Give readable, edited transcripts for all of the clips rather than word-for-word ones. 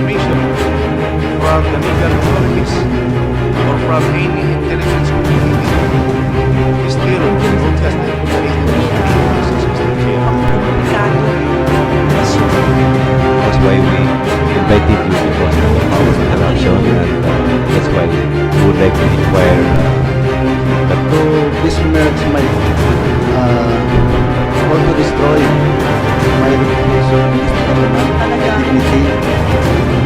information from the legal authorities or from any intelligence community is still broadcasted to the That's why we invited you because of the powers of corruption, and that's why we would like to inquire that to this merge might want to destroy my reputation, my dignity,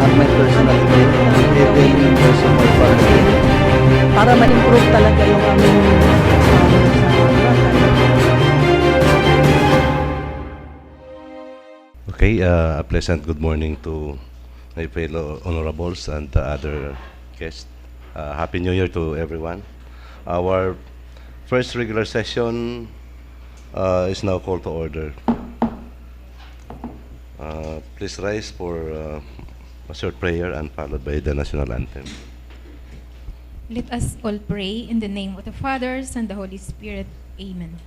and my personality, even also my family. Para ma-improve talaga yung aming Okay, a pleasant good morning to my fellow honorables and other guests. Happy New Year to everyone. Our first regular session is now called to order. Please rise for a short prayer and followed by the national anthem. Let us all pray in the name of the Father, and the Holy Spirit. Amen.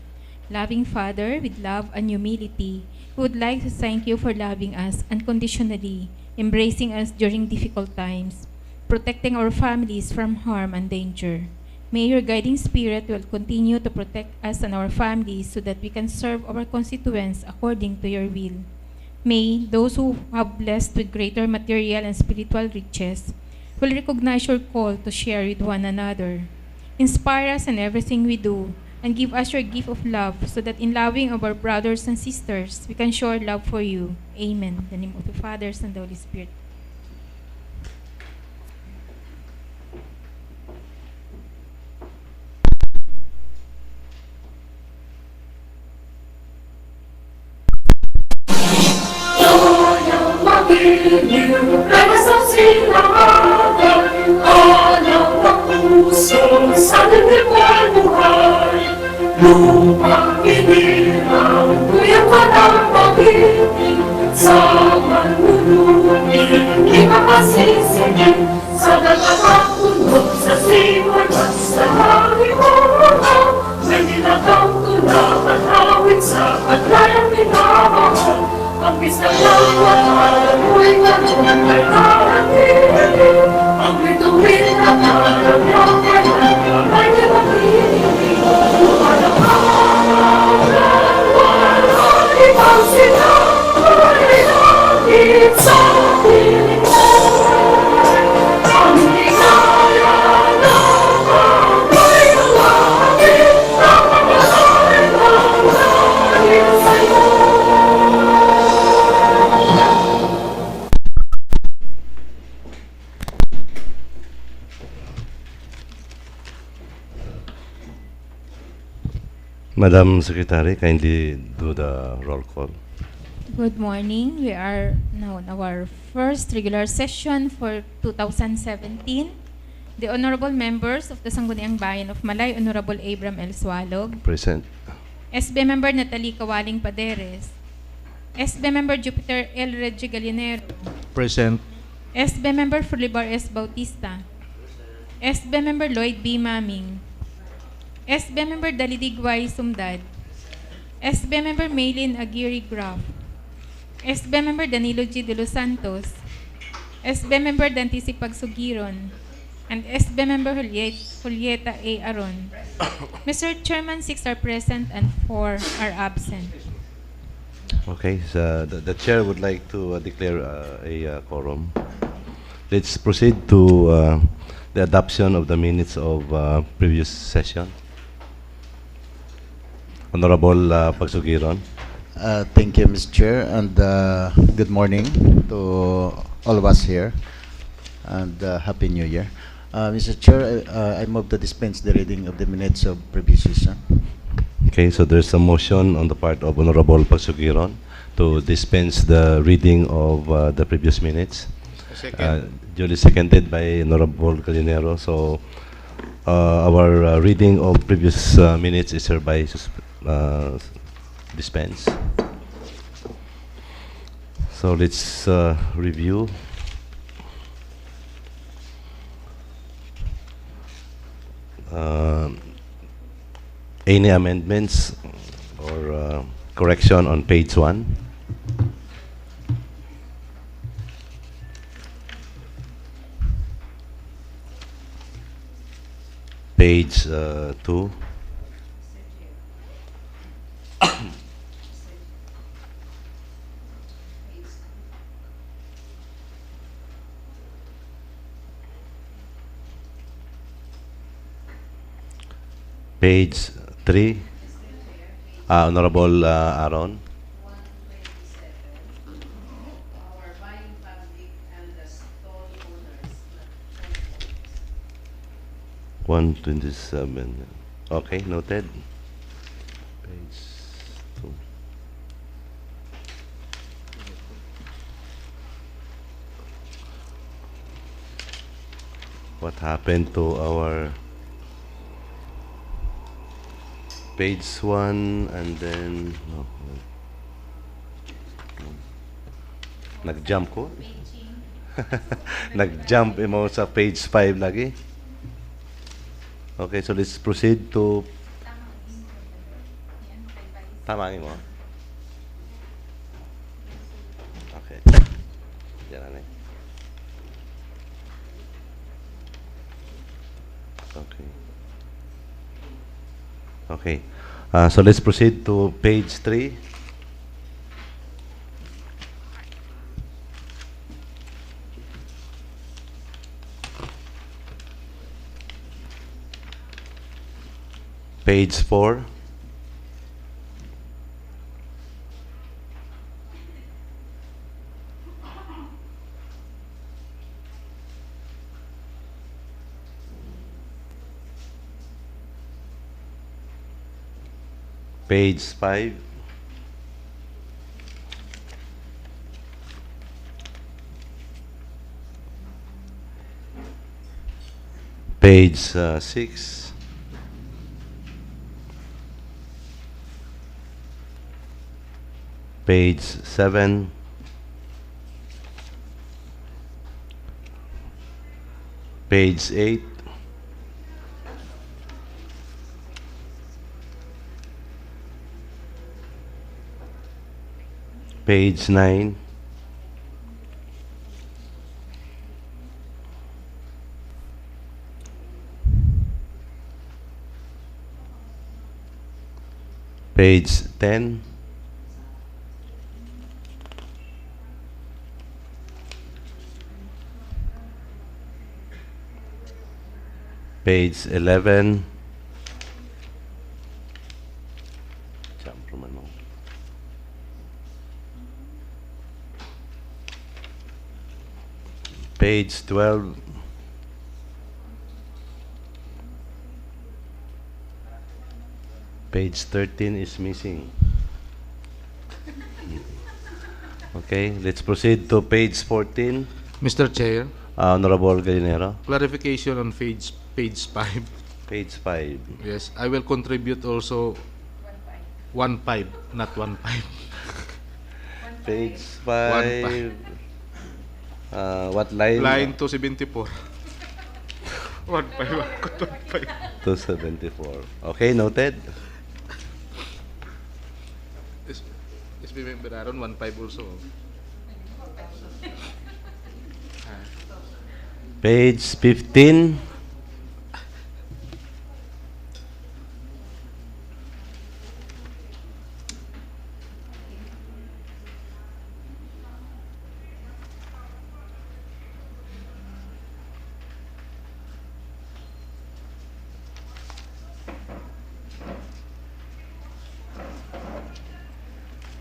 Loving Father, with love and humility, we would like to thank you for loving us unconditionally, embracing us during difficult times, protecting our families from harm and danger. May your guiding spirit will continue to protect us and our families so that we can serve our constituents according to your will. May those who have blessed with greater material and spiritual riches will recognize your call to share with one another. Inspire us in everything we do, and give us your gift of love so that in loving our brothers and sisters, we can show our love for you. Amen. In the name of the Father, and the Holy Spirit. Lupang inilang, kuya ka ng pag-ibig, sa manunungin, di makasisingin, sa nagkakapunog, sa simon, at sa langit mo, may nilagang tunang at awit sa patlayang minamahal, ang bisang lawat, alam mo'y ganun ay narating, ang bituin na parang yaman, ay di mag-ibig. Madam Secretary, kindly do the roll call. Good morning. We are now on our first regular session for 2017. The honorable members of the Sangguniang Bayan of Malay, Honorable Abram L. Swalog, Present. SB Member Natalie Kawaling Paderes, SB Member Jupiter L. Reggie Gallinero, Present. SB Member Fulibar S. Bautista, SB Member Lloyd B. Maming, SB Member Dalidig Y. Sumdad, SB Member Maylin Aguirre Graf, SB Member Danilo G. De Los Santos, SB Member Dantisi Pagsugiron, and SB Member Julieta A. Aron. Mr. Chairman, 6 are present and 4 are absent. Okay, so the chair would like to declare a quorum. Let's proceed to the adoption of the minutes of previous session. Honorable Pagsugiron. Thank you, Mr. Chair, and good morning to all of us here, and Happy New Year. Mr. Chair, I move to dispense the reading of the minutes of previous session. Okay, so there's a motion on the part of Honorable Pagsugiron to dispense the reading of the previous minutes. Duly seconded by Honorable Gallinero. So our reading of previous minutes is hereby dispensed. So let's review. Any amendments or correction on page 1? Page 2. Page 3. Honorable Aaron. Our buying public and the stall owners. 127. Okay, noted. Page 2. What happened to our page 1 and then no. Nag-jump ko? Nag-jump mo sa page 5 lagi. Okay, so let's proceed to tamangin mo. Okay. Yan na. Okay. Okay. So let's proceed to page 3. Page 4. Page 5. Page 6. Page 7. Page 8. Page 9. Page 10. Page 11. Jump from my mouth. Page 12. Page 13 is missing. Okay, let's proceed to page 14. Mr. Chair, Honorable Gallinero. clarification on page 5. Page 5. Yes, I will contribute also 1.5, not 1.5. Page 5. What line? Line 274. 1.5, 1.5. 274. Okay, noted. SB member Aaron, 1.5 also. Page 15.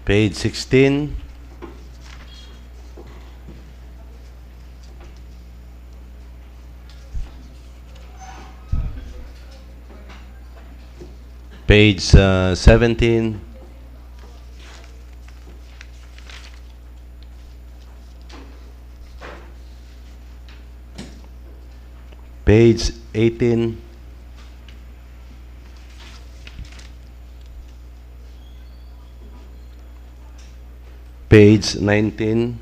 Page 16. Page 17. Page 18. Page 19.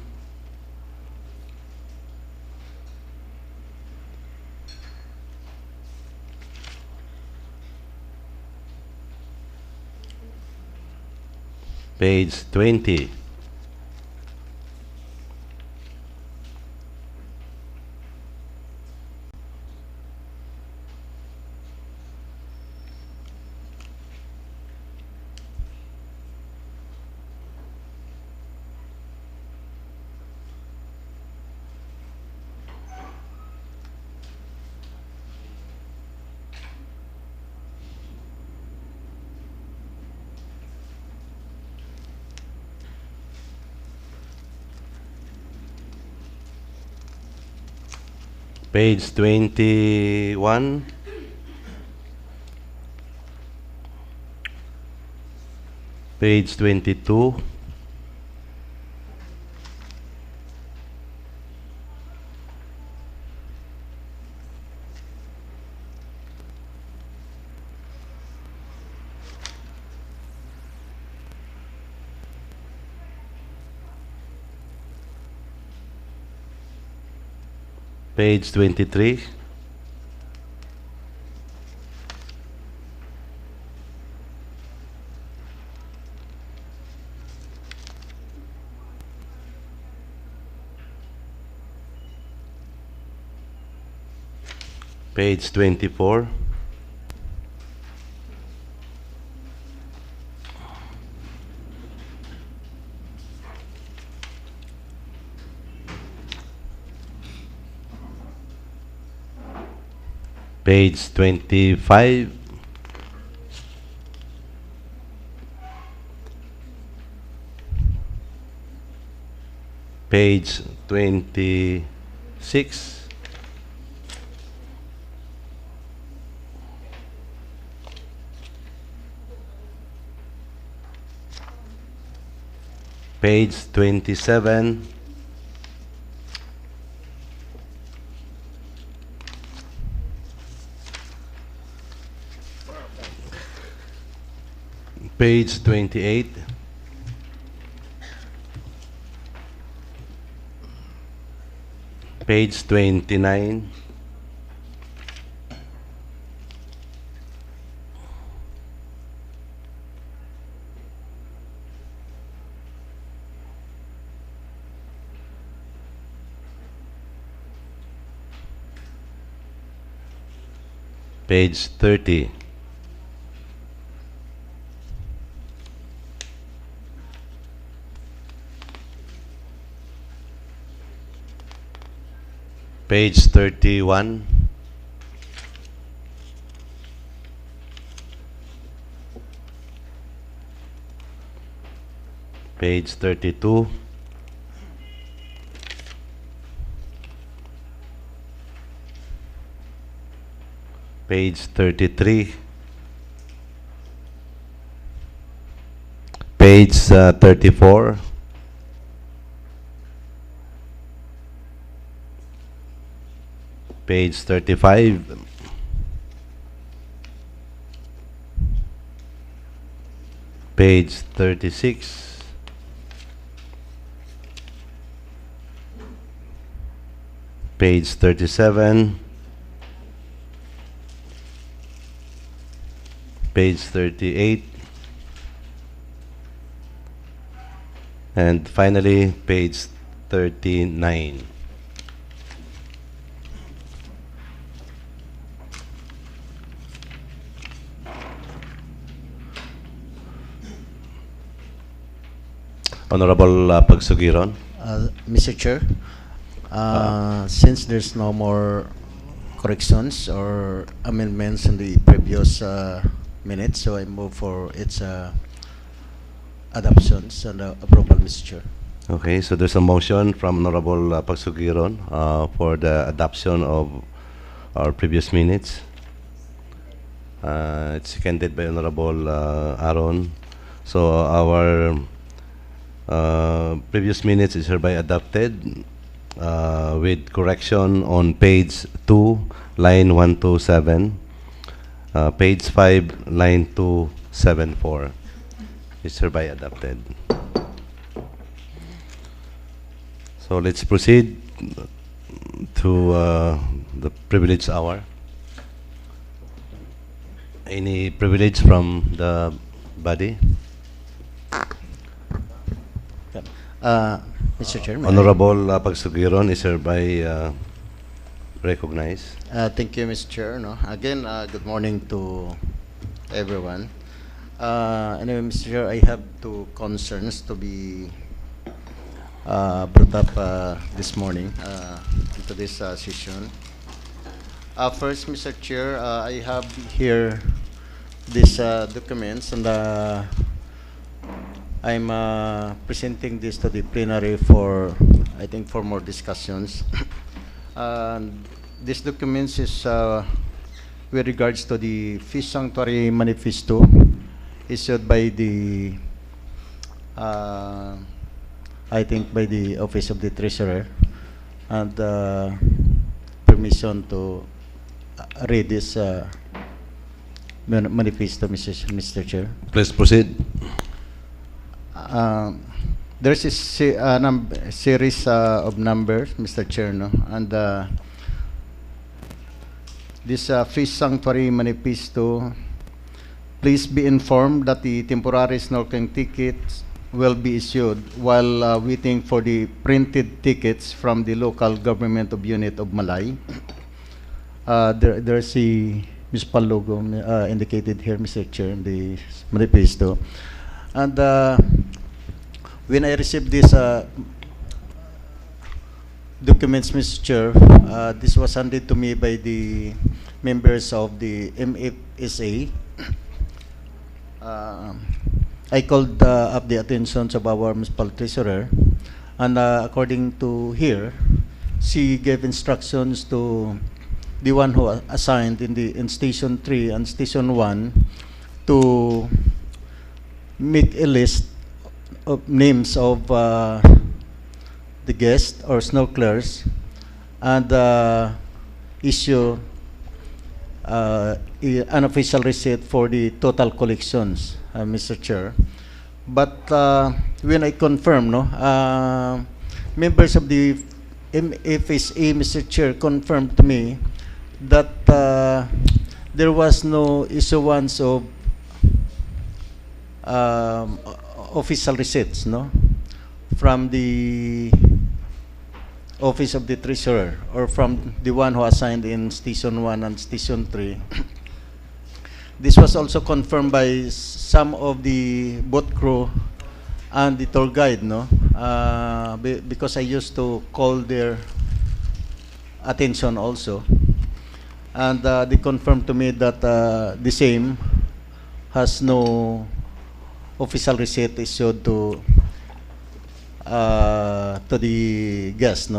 Page 20. Page 21. Page 22. Page 23. Page 24. Page 25. Page 26. Page 27. Page 28. Page 29. Page 30. Page 31. Page 32. Page 33. Page 34. Page 35. Page 36. Page 37. Page 38. And finally, page 39. Honorable Pagsugiron. Mr. Chair, since there's no more corrections or amendments in the previous minutes, so I move for its adoptions and approval, Mr. Chair. Okay, so there's a motion from Honorable Pagsugiron for the adoption of our previous minutes. It's seconded by Honorable Aaron. So our previous minutes is hereby adopted with correction on page 2, line 127, page 5, line 274. Is hereby adopted. So let's proceed to the privilege hour. Any privilege from the body? Mr. Chair, may I- Honorable Pagsugiron is hereby recognized. Thank you, Mr. Chair. No? Again, good morning to everyone. Anyway, Mr. Chair, I have two concerns to be brought up this morning into this session. First, Mr. Chair, I have here these documents, and I'm presenting this to the plenary for, I think, for more discussions. And this document is with regards to the Fish Sanctuary Manifesto issued by the, I think by the Office of the Treasurer, and permission to read this manifesto, Mr. Chair. Please proceed. There's a series of numbers, Mr. Chair, no? And this Fish Sanctuary Manifesto, please be informed that the temporary snorkeling tickets will be issued while waiting for the printed tickets from the local government of unit of Malay. There's a municipal logo indicated here, Mr. Chair, in the manifesto. And when I received these documents, Mr. Chair, this was handed to me by the members of the MFSA. I called up the attention of our municipal treasurer, and according to here, she gave instructions to the one who assigned in Station 3 and Station 1 to make a list of names of the guests or snorkelers and issue an official receipt for the total collections, Mr. Chair. But when I confirm, members of the MFSA, Mr. Chair, confirmed to me that there was no issuance of official receipts, from the Office of the Treasurer or from the one who assigned in Station 1 and Station 3. This was also confirmed by some of the boat crew and the tour guide, because I used to call their attention also. And they confirmed to me that the same has no official receipt issued to the guests,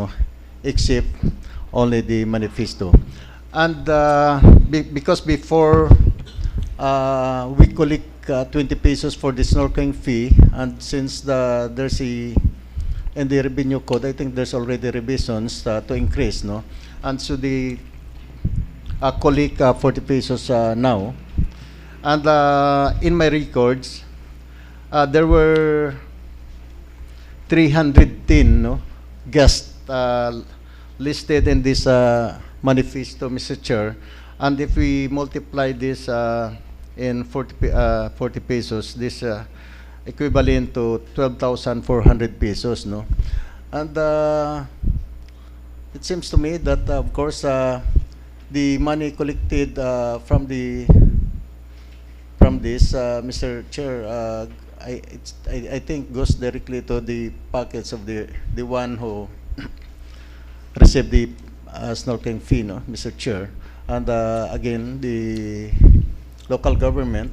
except only the manifesto. And because before we collect 20 pesos for the snorkeling fee, and since there's in the revenue code, I think there's already revisions to increase, and so the collect 40 pesos now. And in my records, there were 310 guests listed in this manifesto, Mr. Chair. And if we multiply this in 40 pesos, this equivalent to 12,400 pesos, And it seems to me that, of course, the money collected from this, Mr. Chair, I think goes directly to the pockets of the one who received the snorkeling fee, Mr. Chair. And again, the local government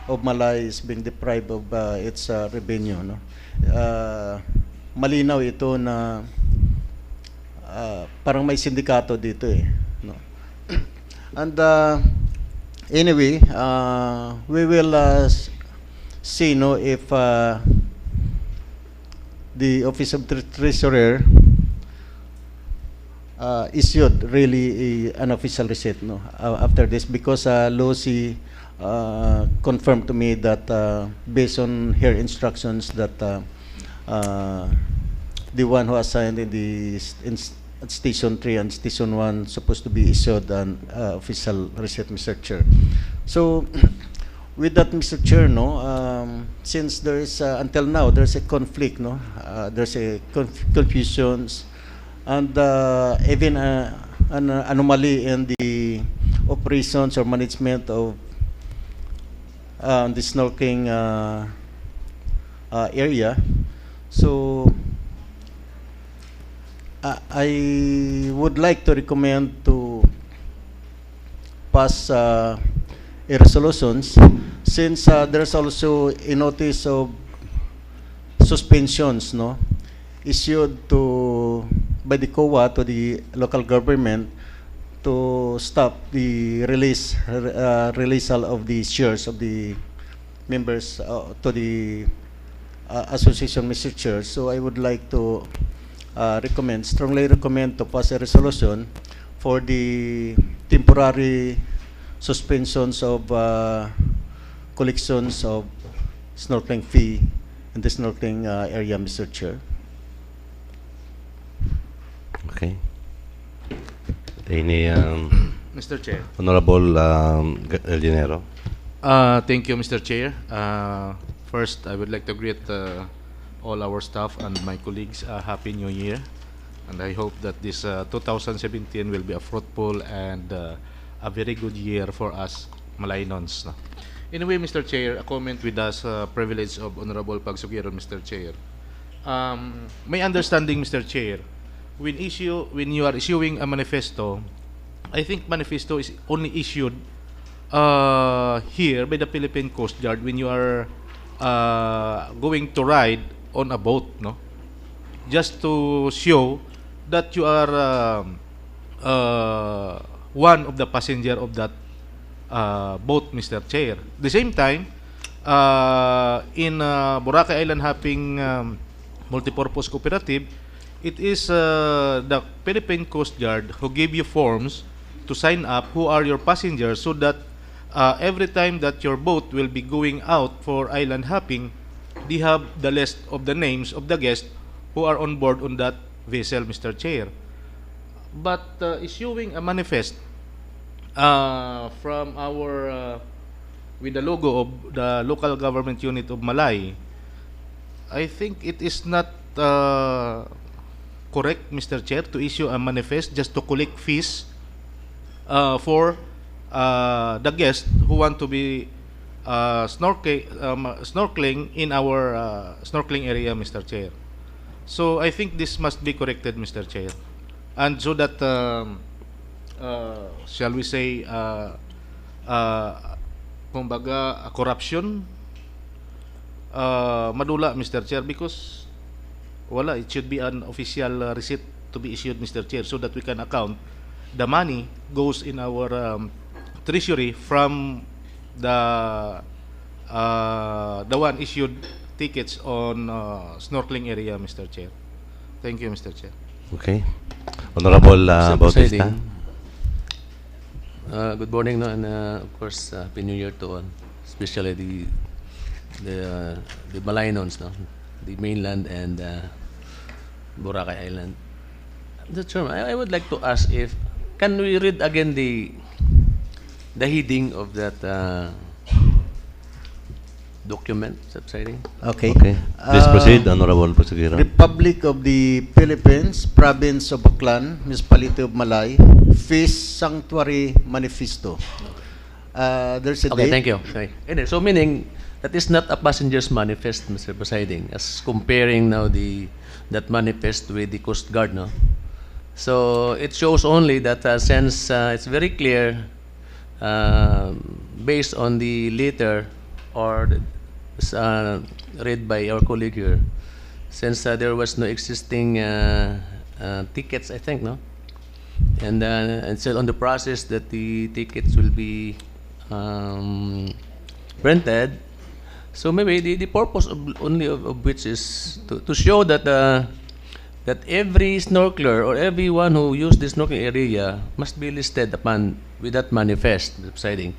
of Malay is being deprived of its revenue. Malinaw ito na parang may sindikato dito And anyway, we will see if the Office of the Treasurer issued really an official receipt after this, because Lucy confirmed to me that based on her instructions that the one who assigned in Station 3 and Station 1 supposed to be issued an official receipt, Mr. Chair. So with that, Mr. Chair, since there is until now there's a conflict, there's a confusions and even an anomaly in the operations or management of the snorkeling area. So I would like to recommend to pass resolutions, since there's also a notice of suspensions issued by the COA to the local government to stop the releasal of the shares of the members to the association, Mr. Chair. So I would like to strongly recommend to pass a resolution for the temporary suspensions of collections of snorkeling fee in the snorkeling area, Mr. Chair. Okay. Any Mr. Chair. Honorable Gallinero? Thank you, Mr. Chair. First, I would like to greet all our staff and my colleagues Happy New Year. And I hope that this 2017 will be a fruitful and a very good year for us Malaynons. No? Anyway, Mr. Chair, a comment with us privilege of Honorable Pagsugiron, Mr. Chair. My understanding, Mr. Chair, when you are issuing a manifesto, I think manifesto is only issued here by the Philippine Coast Guard when you are going to ride on a boat, no? Just to show that you are one of the passenger of that boat, Mr. Chair. The same time, in Boracay Island Hopping Multipurpose Cooperative, it is the Philippine Coast Guard who give you forms to sign up who are your passengers, so that every time that your boat will be going out for island hopping, they have the list of the names of the guests who are on board on that vessel, Mr. Chair. But issuing a manifest from our with the logo of the local government unit of Malay, I think it is not correct, Mr. Chair, to issue a manifest just to collect fees for the guests who want to be snorkeling in our snorkeling area, Mr. Chair. So I think this must be corrected, Mr. Chair, and so that shall we say kumbaga corruption madula, Mr. Chair, because wala, it should be an official receipt to be issued, Mr. Chair, so that we can account the money goes in our treasury from the one issued tickets on snorkeling area, Mr. Chair. Thank you, Mr. Chair. Okay. Honorable Mr. Bautista? Presiding, good morning, no, and of course, Happy New Year to all, especially the Malaynons, no, the mainland and Boracay Island. Mr. Chairman, I would like to ask if can we read again the heading of that document subsiding? Okay. Okay. Please proceed, Honorable Pagsugiron. Republic of the Philippines, Province of Aklan, Municipality of Malay, Fish Sanctuary Manifesto. There's a Okay, date. thank you. Okay. Anyway, so meaning that is not a passenger's manifest, Mr. Presiding, as comparing now that manifest with the Coast Guard, no? So it shows only that since it's very clear, based on the letter or read by our colleague here, since there was no existing tickets, I think, no, and still on the process that the tickets will be printed. So maybe the purpose of which is to show that that every snorkeler or everyone who use this snorkeling area must be listed upon with that manifest subsiding.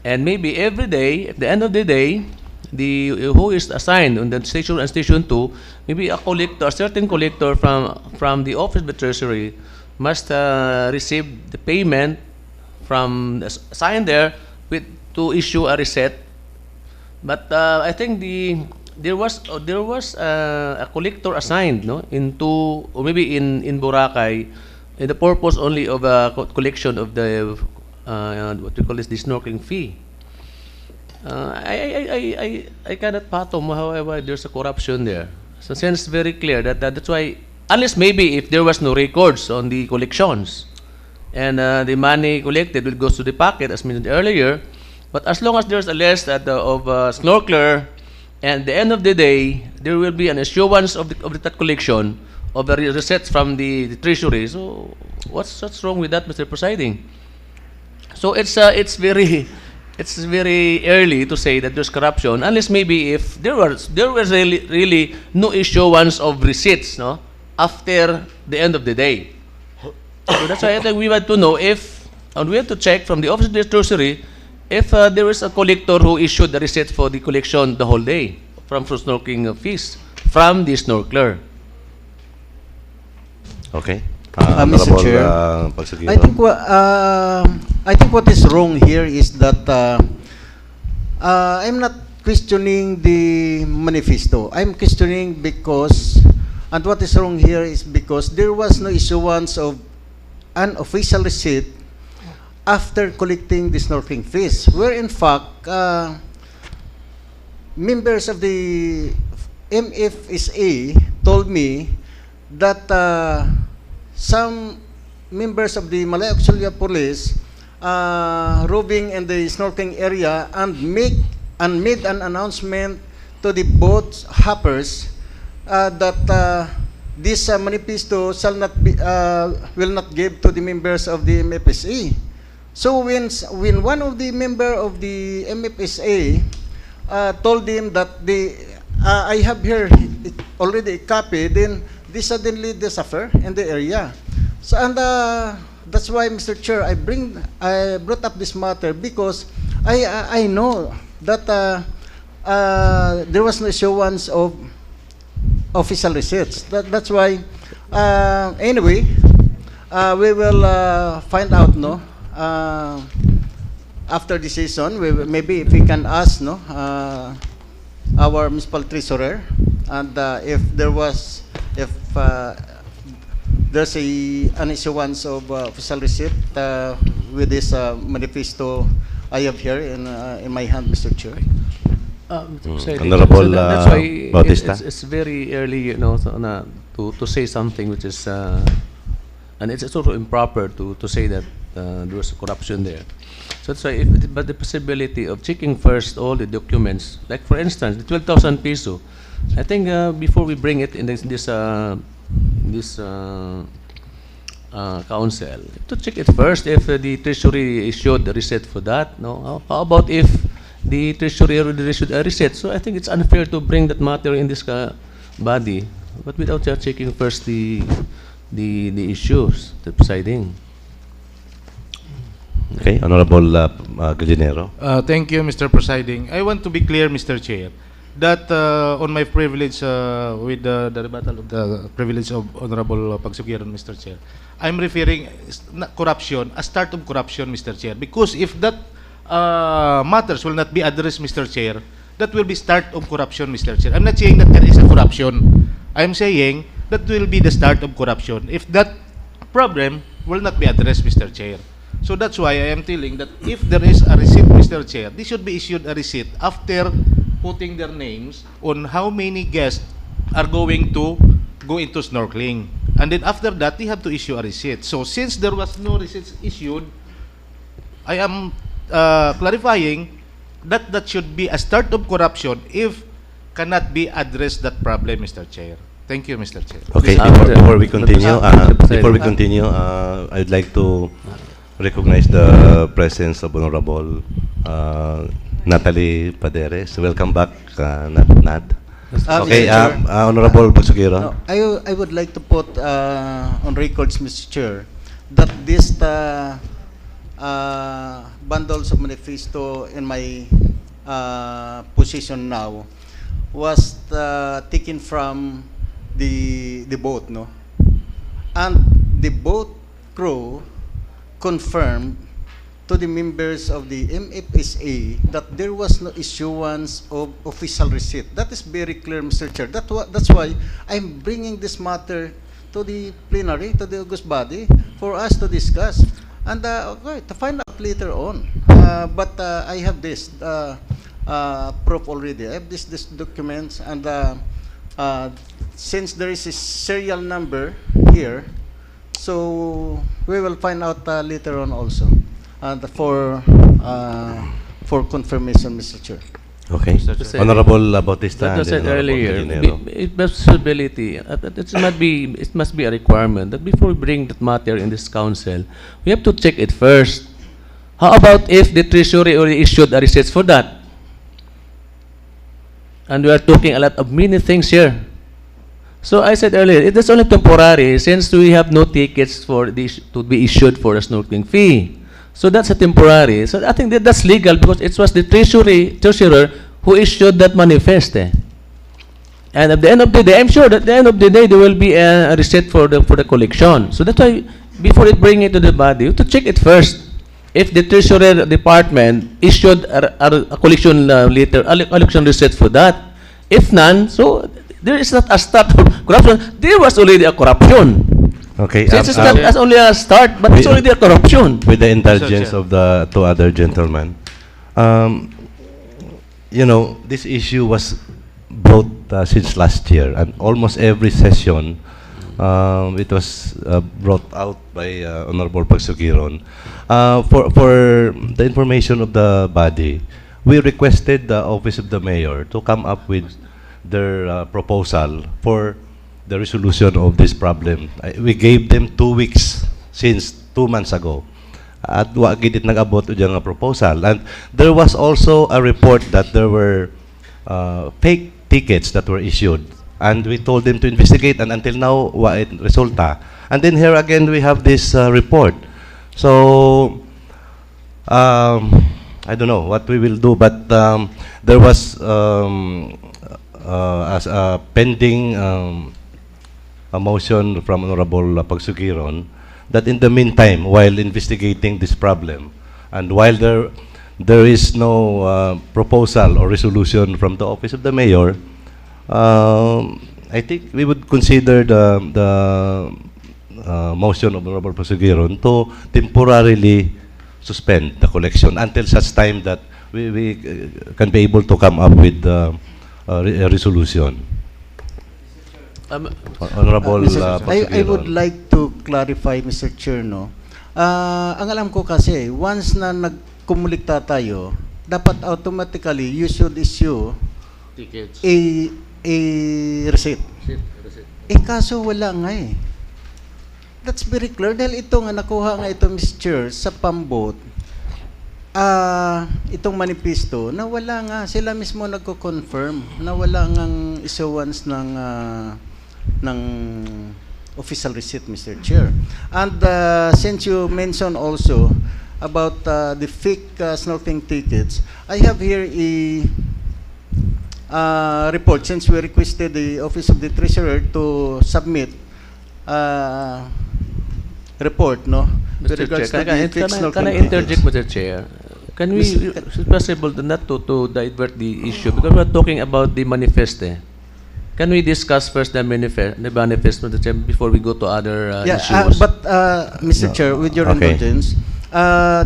And maybe every day, at the end of the day, the who is assigned on the station and station 2, maybe a certain collector from the office of the treasury must receive the payment from assigned there to issue a receipt. But I think there was a collector assigned, no, into, or maybe in Boracay, in the purpose only of collection of the what we call this, the snorkeling fee. I cannot fathom however there's a corruption there. So since it's very clear that's why, unless maybe if there was no records on the collections and the money collected will go to the pocket as mentioned earlier. But as long as there's a list of snorkeler, and at the end of the day, there will be an issuance of that collection of a receipt from the treasury. So what's wrong with that, Mr. Presiding? So it's very early to say that there's corruption, unless maybe if there was really no issuance of receipts, no, after the end of the day. So that's why I think we want to know if, and we have to check from the Office of the Treasury if there is a collector who issued the receipt for the collection the whole day from snorkeling fees from the snorkeler. Okay. Mr. Honorable, Chair, Pagsugiro. I think what is wrong here is that I'm not questioning the manifesto. I'm questioning because, and what is wrong here is because there was no issuance of an official receipt after collecting the snorkeling fees, where in fact members of the MFSA told me that some members of the Malay Auxiliary Police roving in the snorkeling area and made an announcement to the boat hoppers that this manifesto shall not be will not give to the members of the MFSA. So when one of the member of the MFSA told him that I have here already a copy, then they suddenly disappear in the area. So and that's why, Mr. Chair, I brought up this matter because I know that there was no issuance of official receipts. That's why anyway we will find out, no, after the session. Maybe if we can ask, no, our municipal treasurer, and if there's an issuance of official receipt with this manifesto I have here in my hand, Mr. Chair. Honorable That's why Bautista. it's very early, you know, to say something which is, and it's also improper to say that there was corruption there. So that's why, but the possibility of checking first all the documents, like for instance, the 12,000 peso, I think before we bring it in this council, to check it first if the treasury issued the receipt for that. No, how about if the treasury already issued a receipt? So I think it's unfair to bring that matter in this body, but without checking first the issues, the presiding. Okay, Honorable Gallinero. Thank you, Mr. Presiding. I want to be clear, Mr. Chair, that on my privilege with the rebuttal of the privilege of Honorable Pagsugiran, Mr. Chair, I'm referring corruption, a start of corruption, Mr. Chair, because if that matters will not be addressed, Mr. Chair, that will be start of corruption, Mr. Chair. I'm not saying that there is a corruption. I'm saying that will be the start of corruption if that problem will not be addressed, Mr. Chair. So that's why I am telling that if there is a receipt, Mr. Chair, they should be issued a receipt after putting their names on how many guests are going to go into snorkeling. And then after that, they have to issue a receipt. So since there was no receipts issued, I am clarifying that that should be a start of corruption if cannot be addressed that problem, Mr. Chair. Thank you, Mr. Chair. Okay, before we continue, I'd like to recognize the presence of Honorable Natalie Paderes. Welcome back, Nat. Okay, Honorable Pagsugiro. No, I would like to put on records, Mr. Chair, that this bundles of manifesto in my position now was taken from the boat, no, and the boat crew confirmed to the members of the MFSA that there was no issuance of official receipt. That is very clear, Mr. Chair. That's why I'm bringing this matter to the plenary, to the August body, for us to discuss and okay, to find out later on. But I have this proof already. I have this documents, and since there is a serial number here, so we will find out later on also, and for confirmation, Mr. Chair. Okay. Mr. Chair. Honorable Bautista That and was then said Honorable earlier. Calinero. Possibility. It must be a requirement that before we bring that matter in this council, we have to check it first. How about if the Treasury already issued a receipt for that? And we are talking a lot of many things here. So I said earlier, it is only temporary since we have no tickets for to be issued for a snorkeling fee. So that's a temporary. So I think that's legal because it was the treasurer who issued that manifest. And at the end of the day, I'm sure that at the end of the day there will be a receipt for the collection. So that's why before it bring it to the body, you have to check it first. If the treasurer department issued a collection letter, a collection receipt for that, if none, so there is not a start of corruption. There was already a corruption. Okay. So it's not as only a start, but it's we- already a corruption. With the indulgence Chair. of the two other gentlemen, you know, this issue was brought since last year, and almost every session, it was brought out by Honorable Pagsugiron. For the information of the body, we requested the Office of the Mayor to come up with their proposal for the resolution of this problem. We gave them 2 weeks since 2 months ago. At wa gid it nag-abot udyang nga proposal. And there was also a report that there were fake tickets that were issued. And we told them to investigate, and until now, wa it resulta. And then here again, we have this report. So, I don't know what we will do, but there was as a pending a motion from Honorable Pagsugiron that in the meantime, while investigating this problem, and while there is no proposal or resolution from the Office of the Mayor, I think we would consider the motion of Honorable Pagsugiron to temporarily suspend the collection until such time that we can be able to come up with a resolution. Honorable I Pagsugiron. would like to clarify, Mr. Chair, no? Ang alam ko kasi, once na nagkumulikta tayo, dapat automatically you should issue Tickets. a receipt. Eh kaso wala nga eh. That's very clear dahil ito nga nakuha nga ito, Mr. Chair, sa pambot. Itong manifesto na wala nga, sila mismo nagko-confirm na wala ngang issuance ng official receipt, Mr. Chair. And since you mentioned also about the fake snorkeling tickets, I have here a report since we requested the Office of the Treasurer to submit report, no? With Mr. regards Chair, to the fake can I snorkeling interject, tickets. Mr. Chair? Can we, is it possible not to divert the issue because we're talking about the manifest. Can we discuss first the manifest, Mr. Chair, before we go to other issues? But Mr. Chair, with your Okay. indulgence,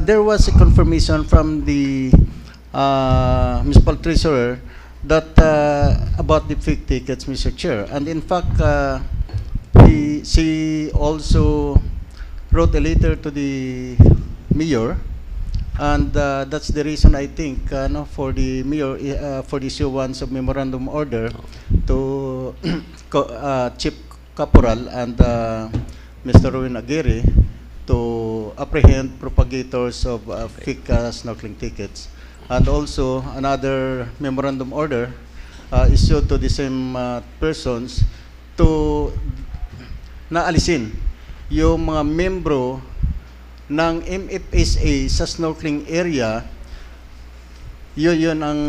there was a confirmation from the municipal treasurer that about the fake tickets, Mr. Chair, and in fact, she also wrote a letter to the mayor, and that's the reason I think no, for the mayor for the issuance of memorandum order to Chief Caporal and Mr. Ruin Aguirre to apprehend propagators of fake snorkeling tickets, and also another memorandum order issued to the same persons to naalisin yung mga membro ng MFSA sa snorkeling area. Yun ang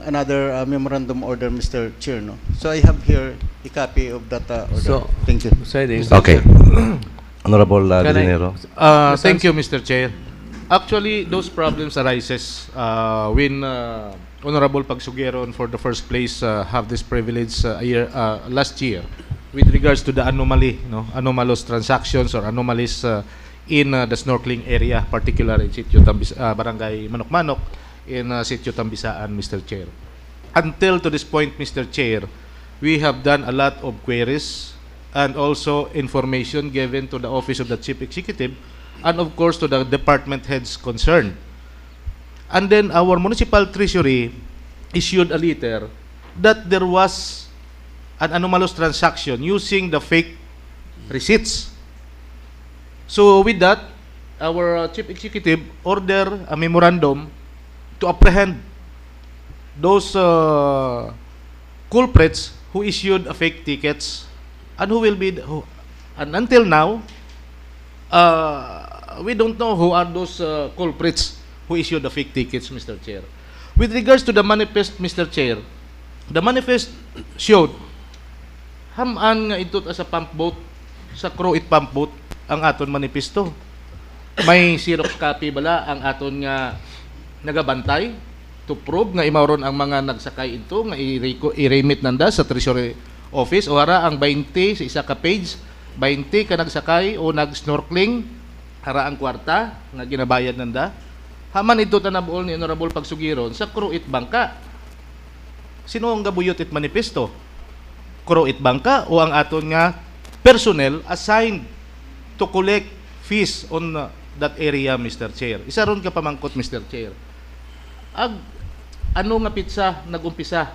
another memorandum order, Mr. Chair, no? So I have here a copy of that order. So, Thank you. Okay. Honorable Can I- Calinero. Thank you, Mr. Chair. Actually, those problems arises when Honorable Pagsugiron, for the first place, have this privilege last year with regards to the anomalous transactions or anomalies in the snorkeling area, particularly in Sitio Barangay Manok-Manok, in Sitio Tambisaan, Mr. Chair. Until to this point, Mr. Chair, we have done a lot of queries and also information given to the Office of the Chief Executive and of course to the department heads concerned. And then our municipal treasury issued a letter that there was an anomalous transaction using the fake receipts. So with that, our chief executive ordered a memorandum to apprehend those culprits who issued fake tickets, and who will be and until now we don't know who are those culprits who issued the fake tickets, Mr. Chair. With regards to the manifest, Mr. Chair, the manifest showed hamaan nga ito sa pump boat, sa Croit pump boat ang aton manifesto. May Xerox copy bala ang aton nga nagabantay to prove nga imawron ang mga nagsakay ito nga i-remit nanda sa Treasury Office, o hara ang 20 sa isa ka page, 20 ka nagsakay o nag-snorkeling, hara ang kwarta nga ginabayad nanda. Haman ito tanabuol ni Honorable Pagsugiron sa Croit Bangka. Sino ang gabuyot it manifesto? Croit Bangka o ang aton nga personnel assigned to collect fees on that area, Mr. Chair? Isa ron ka pamangkot, Mr. Chair. Ano nga pitsa nagumpisa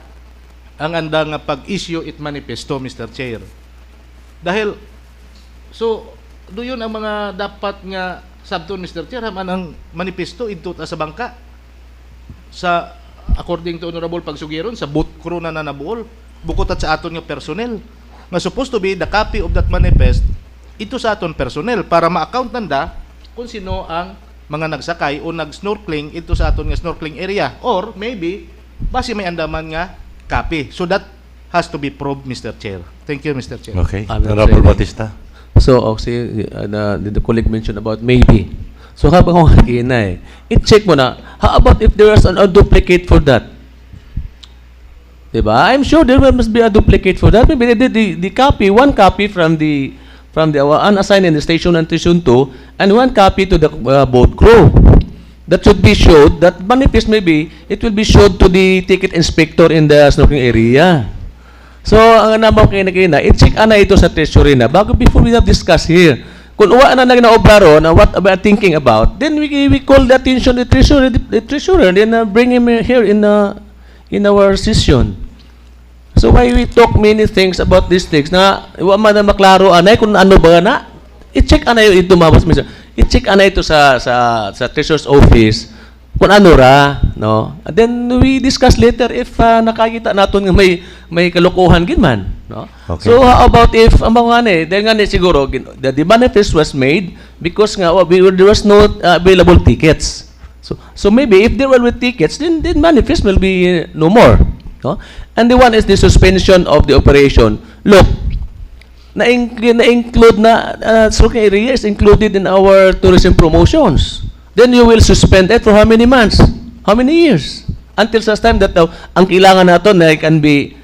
ang anda nga pag-issue it manifesto, Mr. Chair? Dahil, so, doon ang mga dapat nga sabton, Mr. Chair, haman ang manifesto ito sa bangka. Sa, according to Honorable Pagsugiron, sa boot crew na nabuol, bukod at sa aton nga personnel. Nga supposed to be the copy of that manifest, ito sa aton personnel, para ma-account nanda kung sino ang mga nagsakay o nag-snorkeling ito sa aton nga snorkeling area, or maybe base may andaman nga copy. So that has to be proved, Mr. Chair. Thank you, Mr. Chair. Okay. I'm not Honorable saying- Bautista. So, okay, the colleague mentioned about maybe. So, habang ako kanina i-check mo na, how about if there was a duplicate for that? Diba? I'm sure there must be a duplicate for that. Maybe they did the copy, one copy from the unassigned in the station and station 2, and one copy to the boat crew. That should be showed, that manifest maybe, it will be showed to the ticket inspector in the snorkeling area. So, ang namaw kayo na i-check ana ito sa treasury na, bago before we have discussed here. Kung uwa na nagnaobra ron, what we are thinking about, then we call the attention of the treasurer, and then bring him here in our session. So why we talk many things about these things na iwa man na maklaro anay kung ano ba na, i-check ana ito mabas Mr. I-check ana ito sa treasurer's office kung ano ra, no? And then we discuss later if nakakita naton nga may kalokohan gid man, no? Okay. So how about if ang mga dahil nga siguro the manifest was made because nga there was no available tickets. So maybe if there were tickets, then manifest will be no more, no? And the one is the suspension of the operation. Look, na-include na snorkeling area is included in our tourism promotions. Then you will suspend it for how many months? How many years? Until such time that ang kailangan nato na can be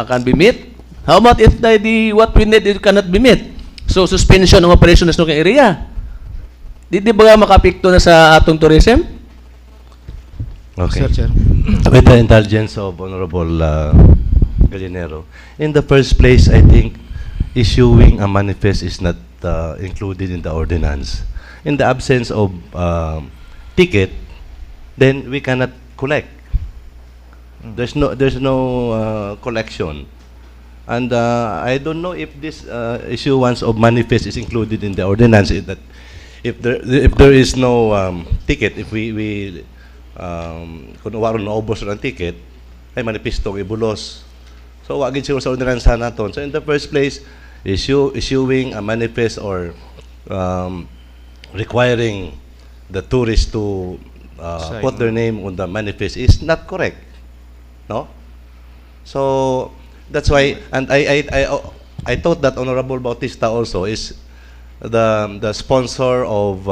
can be met. How about if what we need it cannot be met? So suspension ng operation ng snorkeling area. Di ba makapikto na sa atong tourism? Okay. Mr. Chair. With the intelligence of Honorable Gallinero, in the first place, I think issuing a manifest is not included in the ordinance. In the absence of ticket, then we cannot collect. There's no collection, and I don't know if this issuance of manifest is included in the ordinance. That if there is no ticket, if we kung waron naubos ng ticket, ay manifestong ibulos. So wagin siguro sa ordinance naton. So in the first place, issuing a manifest or requiring the tourists to put their name on the manifest is not correct, no? So that's why, and I thought that Honorable Bautista also is the sponsor of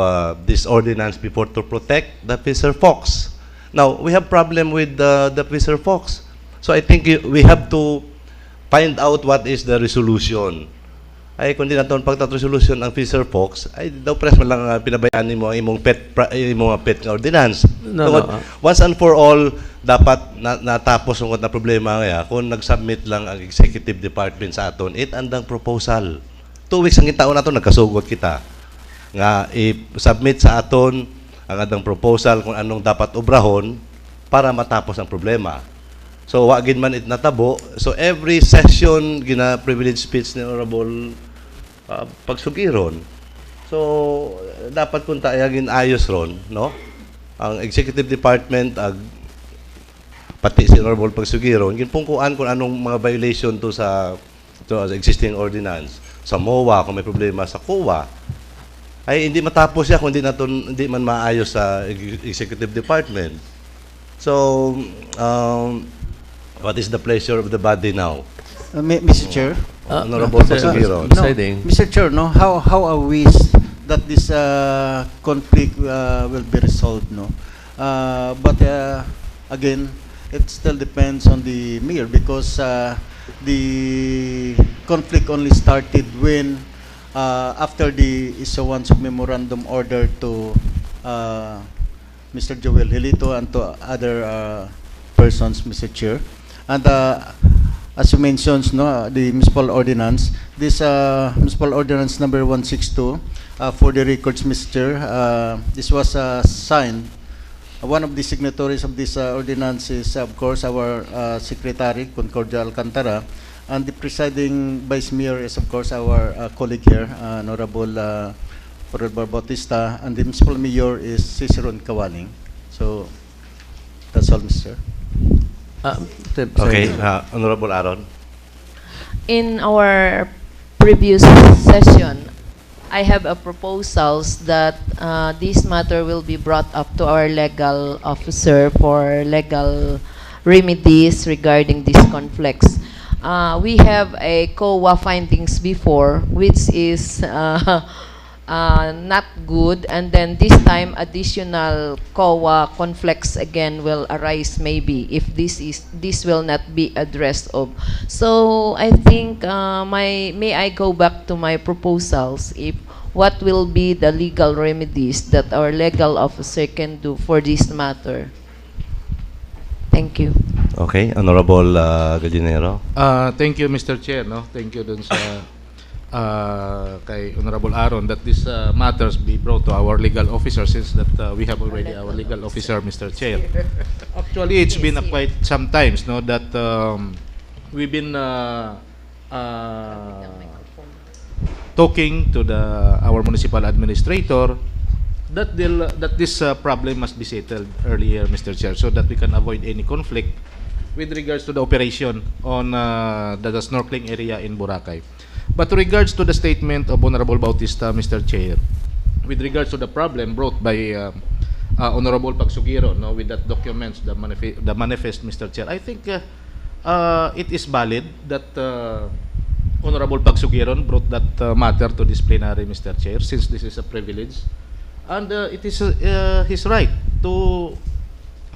this ordinance before to protect the fisher folks. Now we have problem with the fisher folks. So I think we have to find out what is the resolution. Ay kung di naton pagtat-resolution ang fisher folks, ay daw press man lang pinabayaan nimo ang imong pet nga ordinance. Once and for all, dapat natapos ang na problema kaya kung nag-submit lang ang executive department sa aton andang proposal. 2 weeks ang kitaon naton nagkasugod kita nga i-submit sa aton ang adang proposal kung anong dapat obrahon para matapos ang problema. So wagin man it natabo. So every session gina privilege speech ni Honorable Pagsugiron. So dapat kung tayagin ayos ron, no? Ang executive department pati si Honorable Pagsugiron ginpungkuan kung anong mga violation to sa existing ordinance. Sa MOA kung may problema sa COA ay hindi matapos siya kung hindi man maayos sa executive department. So what is the pleasure of the body now? Mr. Chair. Honorable Pagsugiron. No, Mr. Chair, no, how are we that this conflict will be resolved, no? But again, it still depends on the mayor because the conflict only started when after the issuance of memorandum order to Mr. Joel Hilito and to other persons, Mr. Chair. And as you mentioned, no, the municipal ordinance, this municipal ordinance number 162, for the records, Mr. This was signed. One of the signatories of this ordinance is, of course, our Secretary, Concordia Alcantara, and the presiding Vice Mayor is, of course, our colleague here, Honorable Bautista, and the Municipal Mayor is Ciceron Kawaling. So, that's all, Mr. Okay, Honorable Aaron. In our previous session, I have a proposals that this matter will be brought up to our legal officer for legal remedies regarding these conflicts. We have a COA findings before, which is not good, and then this time additional COA conflicts again will arise maybe if this will not be addressed of. So I think may I go back to my proposals if what will be the legal remedies that our legal officer can do for this matter. Thank you. Okay, Honorable Gallinero. Thank you, Mr. Chair. No? Thank you dun sa kay Honorable Aaron that this matters be brought to our legal officer since that we have already our legal officer, Mr. Chair. Actually, it's been quite some times, no, that we've been talking to our municipal administrator that this problem must be settled earlier, Mr. Chair, so that we can avoid any conflict with regards to the operation on the snorkeling area in Boracay. But with regards to the statement of Honorable Bautista, Mr. Chair, with regards to the problem brought by Honorable Pagsugiron, no, with that documents, the manifest, Mr. Chair, I think it is valid that Honorable Pagsugiron brought that matter to this plenary, Mr. Chair, since this is a privilege. And it is his right to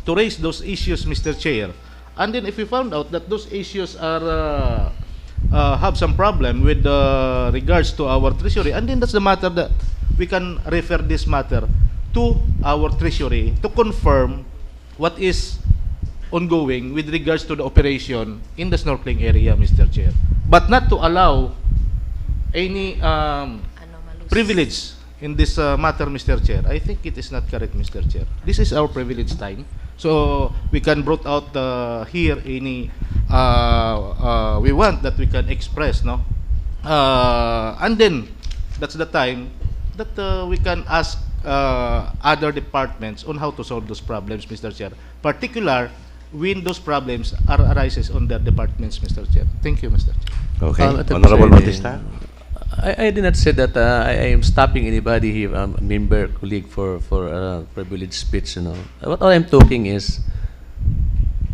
raise those issues, Mr. Chair. And then if we found out that those issues are have some problem with regards to our treasury, and then that's the matter that we can refer this matter to our treasury to confirm what is ongoing with regards to the operation in the snorkeling area, Mr. Chair, but not to allow any privilege in this matter, Mr. Chair. I think it is not correct, Mr. Chair. This is our privilege time, so we can brought out here any we want that we can express, no, and then that's the time that we can ask other departments on how to solve those problems, Mr. Chair, particular when those problems arises on their departments, Mr. Chair. Thank you, Mr. Chair. Okay, Honorable Bautista. I did not say that I am stopping anybody here, member, colleague for privileged speech. You know, what I'm talking is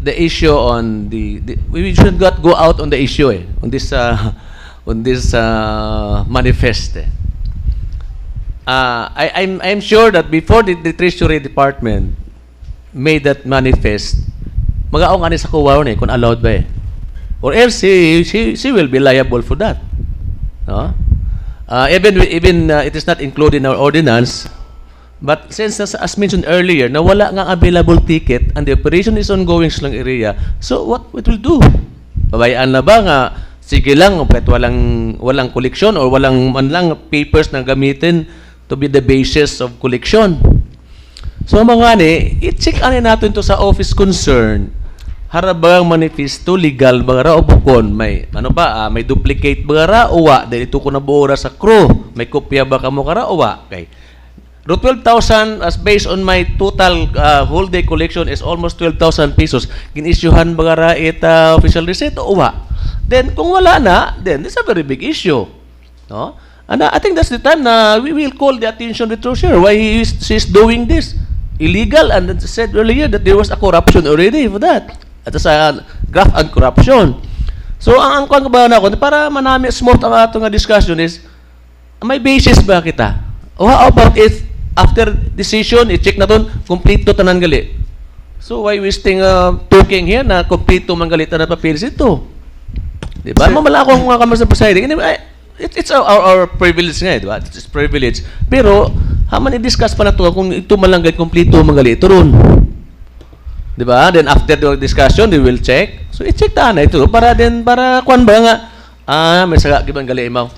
the issue on we should not go out on the issue on this manifest. I'm sure that before the Treasury Department made that manifest, mag-aong ani sa kuwaw kung allowed ba or else she will be liable for that. No? Even it is not included in our ordinance, but since as mentioned earlier, na wala nga available ticket and the operation is ongoing sa lang area, so what it will do? Babayaan na ba nga sige lang kahit walang collection or walang man lang papers na gamitin to be the basis of collection? So mga ni, i-check ani natin to sa office concern. Harabagang manifesto legal ba ra o bukon may ano ba may duplicate ba ra o wa dahil ito ko nabuo ra sa crew. May kopya ba kamo kara o wa? Okay. Ro 12,000 as based on my total whole day collection is almost 12,000 pesos. Gin-issuehan ba ra ita official receipt o wa? Then kung wala na, then it's a very big issue. No? And I think that's the time na we will call the attention of the treasurer why she's doing this. Illegal, and said earlier that there was a corruption already for that. At sa graft and corruption. So, ang kuwan ba na ako, para manami smart ang atong discussion is, may basis ba kita? O how about if after decision, i-check na ton, kompleto tanan gali. So, why wasting talking here na kompleto man gali tanan papilis ito? Diba? Mamala akong mga kamar sa presiding. It's our privilege nga, diba? It's privilege. Pero, haman i-discuss pa na to kung ito malanggay kompleto magali ito ron. Diba? Then after the discussion, they will check. So i-check ta na ito para kwan ba nga may saga gibang gali imaw.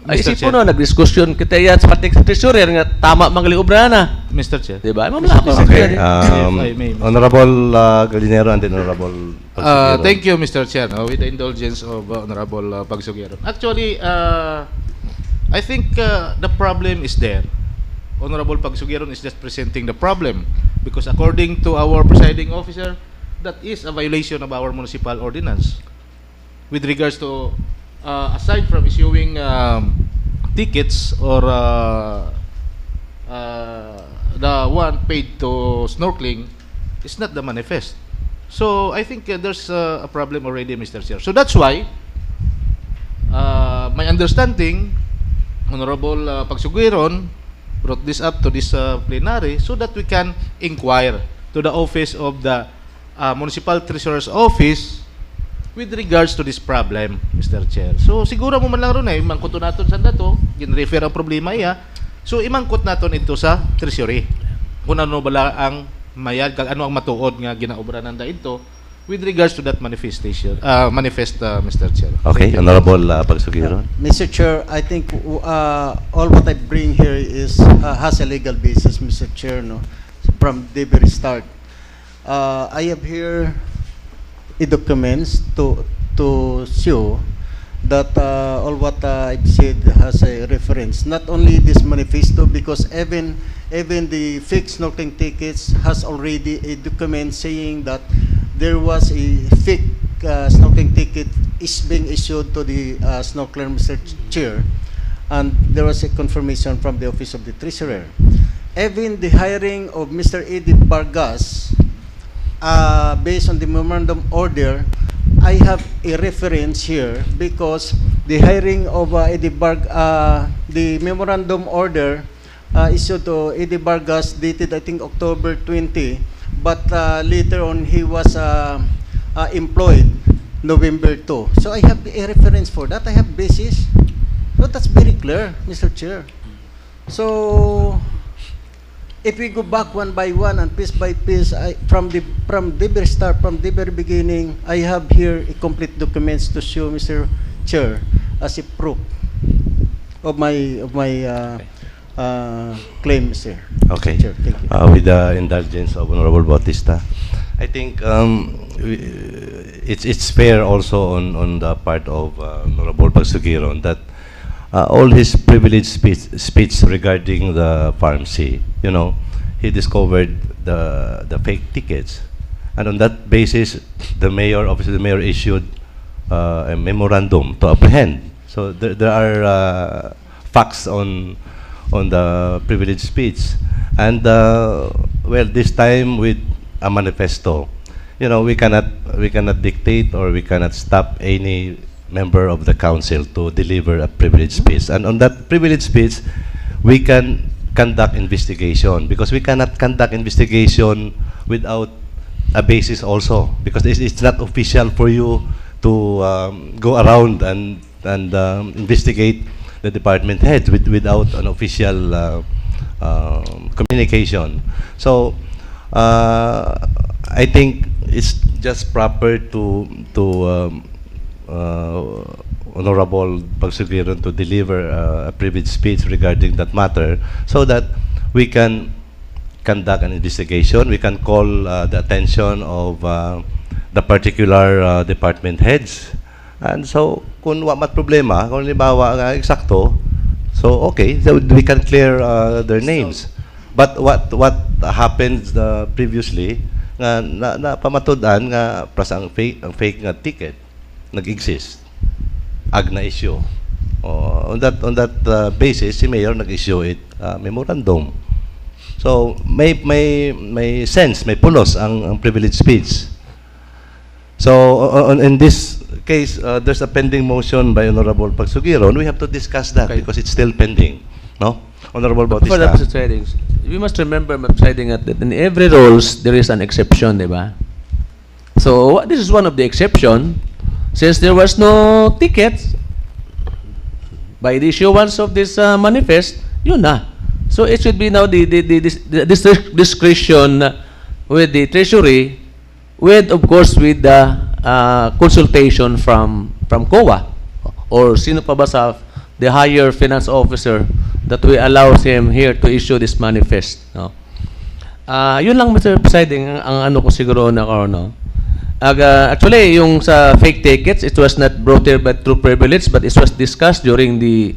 Ay Mr. isipon Chair. no nagdiskusyon kita yan sa pati sa treasurer nga tama mangali obra na. Mr. Chair. Diba? Mamala ako. Okay. I may- Honorable Galinero and then Honorable Pagsugiro. Thank you, Mr. Chair. With the indulgence of Honorable Pagsugiro. Actually, I think the problem is there. Honorable Pagsugiro is just presenting the problem because according to our presiding officer, that is a violation of our municipal ordinance. With regards to, aside from issuing tickets or the one paid to snorkeling, is not the manifest. So I think there's a problem already, Mr. Chair. So that's why my understanding, Honorable Pagsugiron brought this up to this plenary so that we can inquire to the office of the Municipal Treasurer's Office with regards to this problem, Mr. Chair. So siguro mo man lang ron imangkot naton sa dato, gin-refer ang problema iya. So imangkot naton ito sa Treasury. Kung ano bala ang mayad kag ano ang matuod nga ginaobra nanda ito with regards to that manifestation Mr. Chair. Okay, Honorable Pagsugiro. Mr. Chair, I think all what I bring here is has a legal basis, Mr. Chair, no? From the very start. I have here a documents to show that all what I've said has a reference. Not only this manifesto, because even the fixed snorkeling tickets has already a document saying that there was a fake snorkeling ticket is being issued to the snorkeler, Mr. Chair, and there was a confirmation from the Office of the Treasurer. Even the hiring of Mr. Eddie Vargas, based on the memorandum order, I have a reference here because the hiring of the memorandum order issued to Eddie Vargas dated I think October 20, but later on he was employed November 2. So I have a reference for that. I have basis. So that's very clear, Mr. Chair. So if we go back one by one and piece by piece, from the very start, from the very beginning, I have here a complete documents to show, Mr. Chair, as a proof of my claim, Mr. Okay. Chair. Thank you. With the indulgence of Honorable Bautista, I think it's fair also on the part of Honorable Pagsugiron that all his privileged speech regarding the Farm C, he discovered the fake tickets, and on that basis, the mayor issued a memorandum to apprehend. So there are facts on the privileged speech, and this time with a manifesto, we cannot dictate or we cannot stop any member of the council to deliver a privileged speech, and on that privileged speech, we can conduct investigation because we cannot conduct investigation without a basis also because it's not official for you to go around and investigate the department heads without an official communication. So I think it's just proper to Honorable Pagsugiron to deliver a privilege speech regarding that matter so that we can conduct an investigation. We can call the attention of the particular department heads. And so, kung mat problema, kung halimbawa nga eksakto, so okay, so we can clear their names. But what happened previously, nga pamatudan nga plus ang fake nga ticket nag-exist, na issue. On that basis, si Mayor nag-issue it memorandum. So may sense, may pulos ang privilege speech. So in this case, there's a pending motion by Honorable Pagsugiron. We have to discuss that because it's still pending, no? Honorable For the Bautista. proceedings, we must remember, presiding, that in every rules there is an exception, di ba? So this is one of the exception. Since there was no tickets, by the issuance of this manifest, yun na. So it should be now the discretion with the Treasury, with of course with the consultation from COA or sino pa ba sa the higher finance officer that we allow him here to issue this manifest. No? Yun lang, Mr. Presiding, ang ano ko siguro na no. Actually, yung sa fake tickets, it was not brought here by true privilege, but it was discussed during the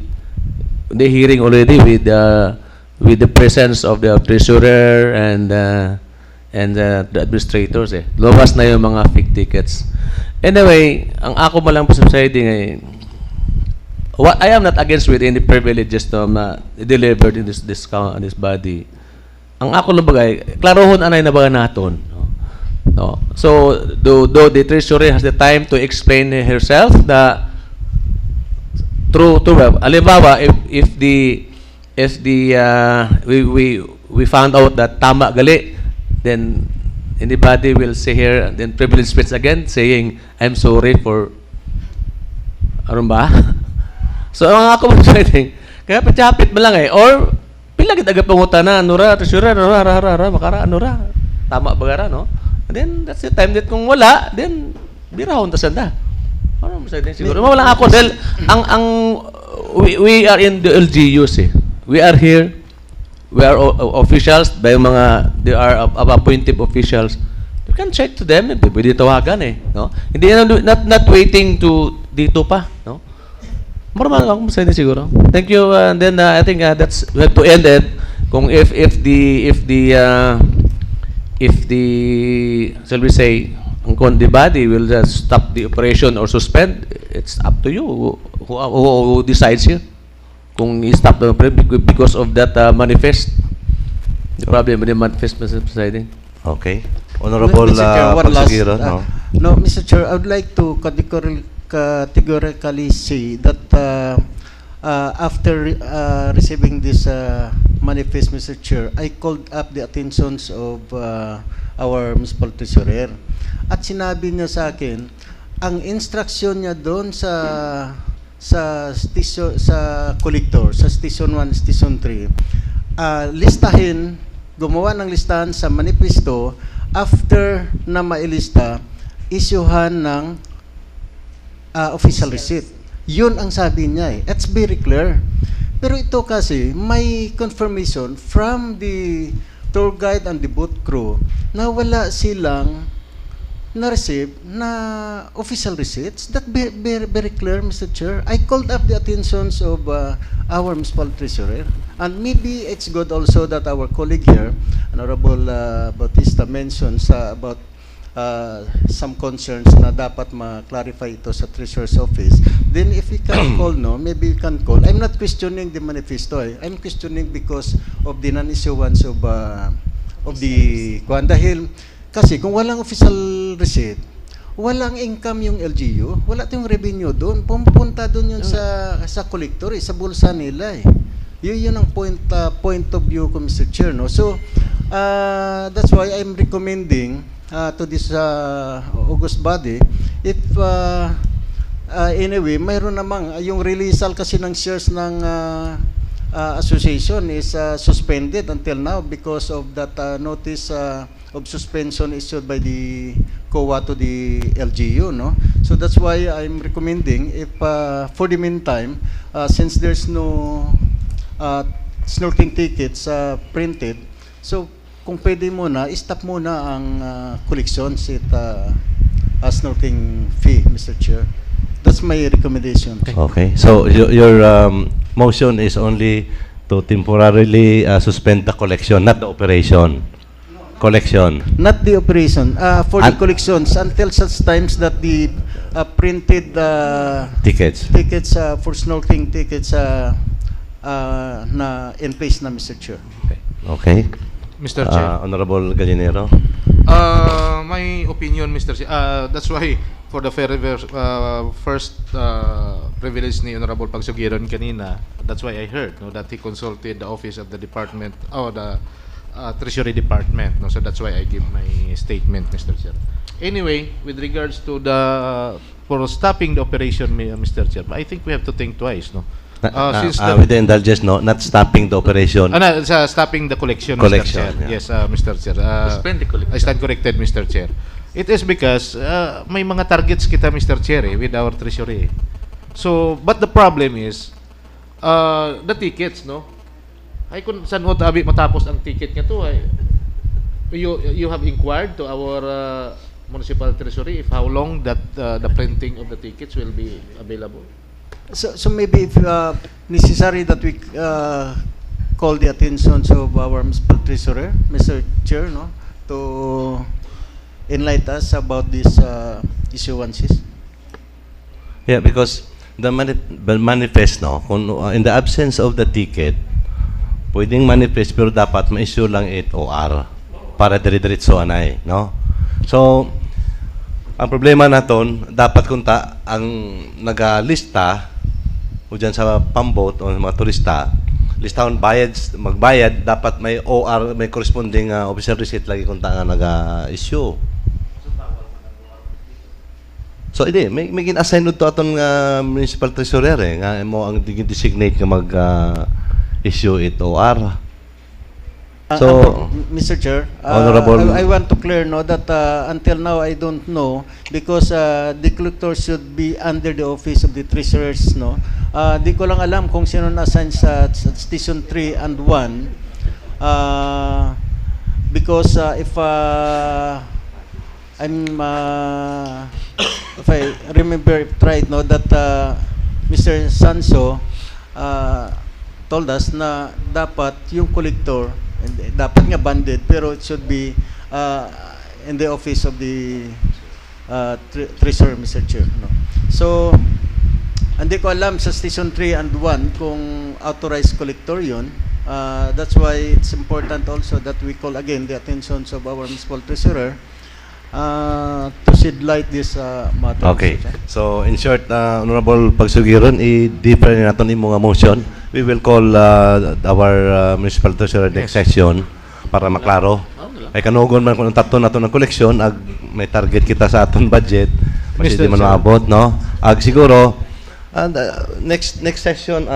hearing already with the presence of the treasurer and the administrators. Lumabas na yung mga fake tickets. Anyway, ang ako mo lang, Mr. Presiding, I am not against with any privileges delivered in this body. Ang ako lang bagay, klarohon anay na baga naton. No. So, though the Treasury has the time to explain herself, halimbawa, if we found out that tama gali, then anybody will say here, then privilege speech again, saying, I'm sorry for, ano ba? So, ang ako pwedeng, kaya pachapit mo lang or pila kita agapangutana, anura, treasurer, makara, anura, tama ba gara, no? And then, that's the time that kung wala, then, birahon ta sanda. Ano mo pwedeng siguro? Mawala ako, dahil, we are in the LGUs We are here, we are officials, by mga, they are appointed officials. You can check to them, pwede tawagan no? Hindi not waiting to dito pa, no? Marami akong masaya siguro. Thank you. And then I think we have to end it. Kung if the shall we say, the body will just stop the operation or suspend, it's up to you who decides here. Kung i-stop the operation because of that manifest. The problem with the manifest, Mr. Presiding. Okay. Honorable Mr. Chair, one last, Pagsugiron, no? No, Mr. Chair, I would like to categorically say that after receiving this manifest, Mr. Chair, I called up the attentions of our municipal treasurer. At sinabi niya sa akin, ang instruction niya doon sa station, sa collector, sa station 1, station 3, listahin, gumawa ng listahan sa manifesto. After na mailista, isyuhan ng official receipt. Yun ang sabi niya It's very clear. Pero ito kasi, may confirmation from the tour guide and the boat crew na wala silang na-receive na official receipts. That very clear, Mr. Chair. I called up the attentions of our municipal treasurer. And maybe it's good also that our colleague here, Honorable Bautista, mentions about some concerns na dapat ma-clarify ito sa Treasurer's Office. Then if we can call, maybe we can call. I'm not questioning the manifesto. I'm questioning because of the non-issuance of the kwan. Dahil kasi kung walang official receipt, walang income yung LGU, wala tayong revenue doon. Pumunta doon yun sa collector, sa bulsa nila Yun ang point of view ko, Mr. Chair. No? So, that's why I'm recommending to this August body, if anyway, mayroon namang, yung releasal kasi ng shares ng association is suspended until now because of that notice of suspension issued by the COA to the LGU, no? So that's why I'm recommending, if for the meantime, since there's no snorkeling tickets printed, so kung pwede muna, stop muna ang collections at snorkeling fee, Mr. Chair. That's my recommendation. Okay. So your motion is only to temporarily suspend the collection, not the operation. Collection. Not the operation. For the And- collections until such times that the printed Tickets. for snorkeling tickets na in place na, Mr. Chair. Okay. Mr. Chair. Honorable Gallinero. My opinion, Mr. Chair, that's why for the first privilege ni Honorable Pagsugiron kanina, that's why I heard that he consulted the office of the department or the Treasury Department. So that's why I give my statement, Mr. Chair. Anyway, with regards to for stopping the operation, Mr. Chair, I think we have to think twice. Since With the indulgence, not stopping the operation. Stopping the collection, Collection, Mr. Chair. yeah. Yes, Mr. Chair. Suspend the collection. I stand corrected, Mr. Chair. It is because may mga targets kita, Mr. Chair, with our treasury. So, but the problem is the tickets, no? Ay kung saan o tabi matapos ang ticket niya to, ay you have inquired to our municipal treasury if how long that the printing of the tickets will be available. So maybe if necessary that we call the attention of our municipal treasurer, Mr. Chair, to enlighten us about these issuances. Yeah, because the manifest, kung, in the absence of the ticket, pwedeng manifest pero dapat ma-issue lang 8 OR para dire-diretso anay, no? So, ang problema naton, dapat kunta ang nagalista o dyan sa pambot o mga turista, listahon magbayad, dapat may OR, may corresponding official receipt lagi kunta nga naga-issue. So, hindi, may gin-assign to atong municipal treasurer nga mo ang designate nga issue 8 OR. So, Mr. Chair, Honorable- I want to clear that until now I don't know because the collector should be under the office of the treasurers, no. Di ko lang alam kung sino na-assign sa station 3 and 1 because if I remember right, that Mr. Sanso told us na dapat yung collector dapat nga banded pero it should be in the office of the treasurer, Mr. Chair, no. So hindi ko alam sa station 3 and 1 kung authorized collector yun. That's why it's important also that we call again the attention of our municipal treasurer to shed light this matter. okay. Mr. Chair. So, in short, Honorable Pagsugiron, i-differ natin yung mga motion. We will call our municipal treasurer next session para maklaro. Ay kanugon man kung tatlo nato ng koleksyon, may target kita sa aton budget, kasi di man maabot, no? Siguro, and next session,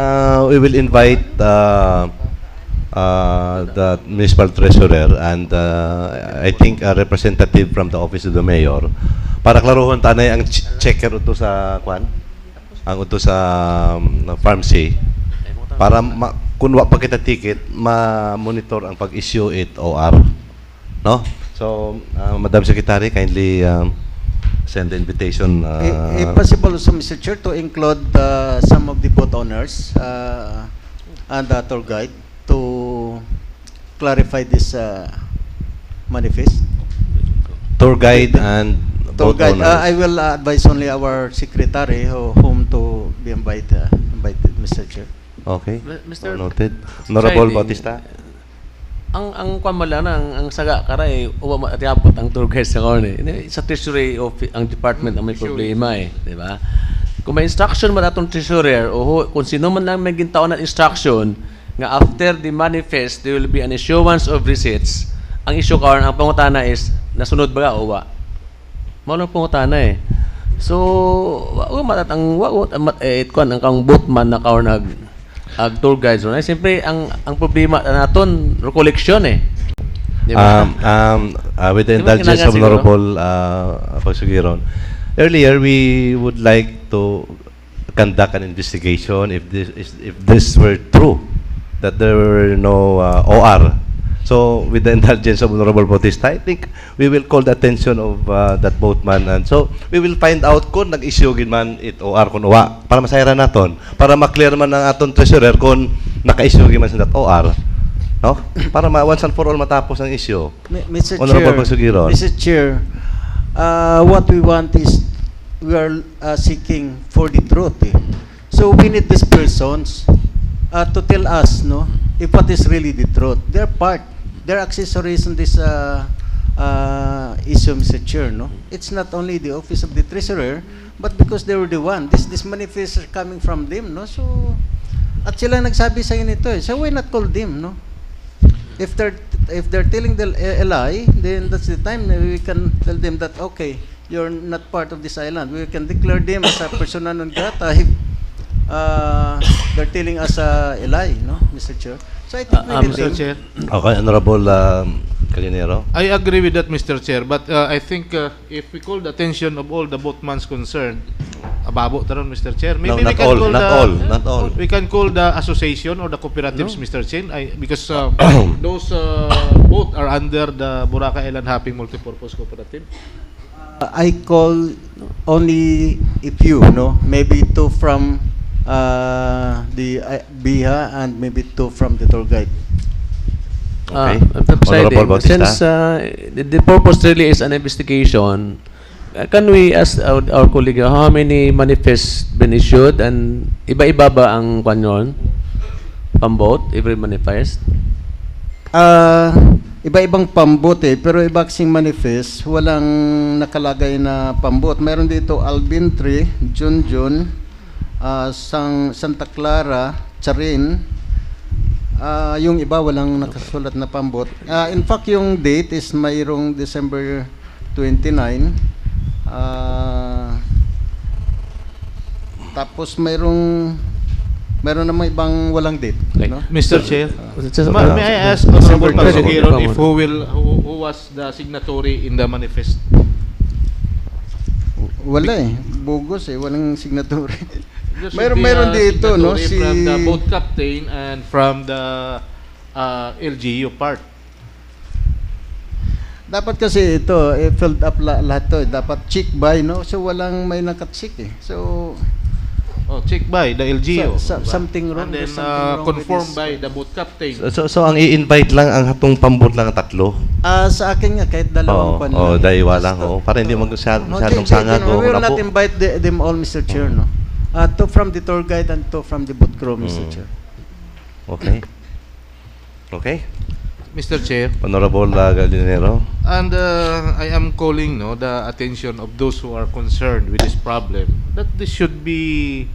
we will invite the municipal treasurer and I think a representative from the office of the mayor para klarohon tanay ang checker uto sa pharmacy para kung wa pa kita ticket ma-monitor ang pag-issue 8 OR, no? So Madam Secretary, kindly send the invitation If possible also, Mr. Chair, to include some of the boat owners and the tour guide to clarify this manifest. tour guide and Tour boat guide, owners. I will advise only our secretary whom to be invited, Mr. Chair. Okay. Mr. Noted. Honorable Friday, Bautista. ang kwamala na ang saga karay uwa matiapot ang tour guide sa korne. Sa treasury of ang department ang may problema di ba? Kung may instruction man atong treasurer o kung sino man lang may gintaon na instruction nga after the manifest there will be an issuance of receipts. Ang issue karon ang pangutana is nasunod ba o wa? Mao lang pangutana So, wa matat ang kwan ang kang boatman na karon ag tour guides no. Siyempre ang problema naton recollection Di ba? With the Di ba indulgence kailangan of siguro? Honorable Pagsugiron, earlier we would like to conduct an investigation if this were true that there were no OR So, with the indulgence of Honorable Bautista, I think we will call the attention of that boatman. And so, we will find out kung nag-issue gin man it OR kung uwa. Para masayra naton. Para maklear man ng aton treasurer kung naka-issue gin man sa that OR. No? Para once and for all matapos ang issue. Mr. Honorable Chair, Pagsugiron. Mr. Chair, what we want is we are seeking for the truth. So we need these persons to tell us, no, if what is really the truth. They're accessories in this issue, Mr. Chair, no. It's not only the office of the treasurer, but because they were the one. This manifest are coming from them, no. So at sila nagsabi sa nito eh. So why not call them, no? If they're telling the lie, then that's the time we can tell them that okay, you're not part of this island. We can declare them as a persona non grata if they're telling us a lie, no, Mr. Chair. So I think we need Mr. them. Chair. Okay, Honorable Calinero. I agree with that, Mr. Chair, but I think if we call the attention of all the boatmans concerned, ababo taron, Mr. Chair. No, Maybe we not can all, call not all. We can call the association or the cooperatives, No. Mr. Chair, because those both are under the Boracay Island Hopping Multipurpose Cooperative. I call only a few, no, maybe two from the BIHA and maybe two from the tour guide. Okay. Presiding, Honorable Bautista. since the purpose really is an investigation, can we ask our colleague how many manifests been issued and iba-iba ba ang kanyon? Pambot, every manifest? Iba-ibang pambot pero iba kasing manifest, walang nakalagay na pambot. Meron dito Alvin 3, Junjun, Santa Clara, Charin. Yung iba walang nakasulat na pambot. In fact, yung date is mayroong December 29. Tapos mayroon namang ibang walang date, Like, no? Mr. Chair, Just- may I ask Honorable President, Pagsugiron ikaw if who was the signatory in the manifest? Wala bugos walang signature. There should be Meron a dito, no, signatory from the boat captain and from the LGU part. Dapat kasi ito, filled up lahat to. Dapat check by, no? So walang may naka-check So Check by the LGU. something wrong. And then There's something wrong with confirmed this. by the boat captain. So ang i-invite lang ang hatong pambot lang tatlo. Sa akin nga kahit dalawang pan lang. Daiwa lang. Para hindi masyadong sangag. We will not invite them all, Mr. Chair, no? Two from the tour guide and two from the boat crew, Mr. Chair. Okay. Okay. Mr. Chair, Honorable Galinero. and I am calling the attention of those who are concerned with this problem that this should be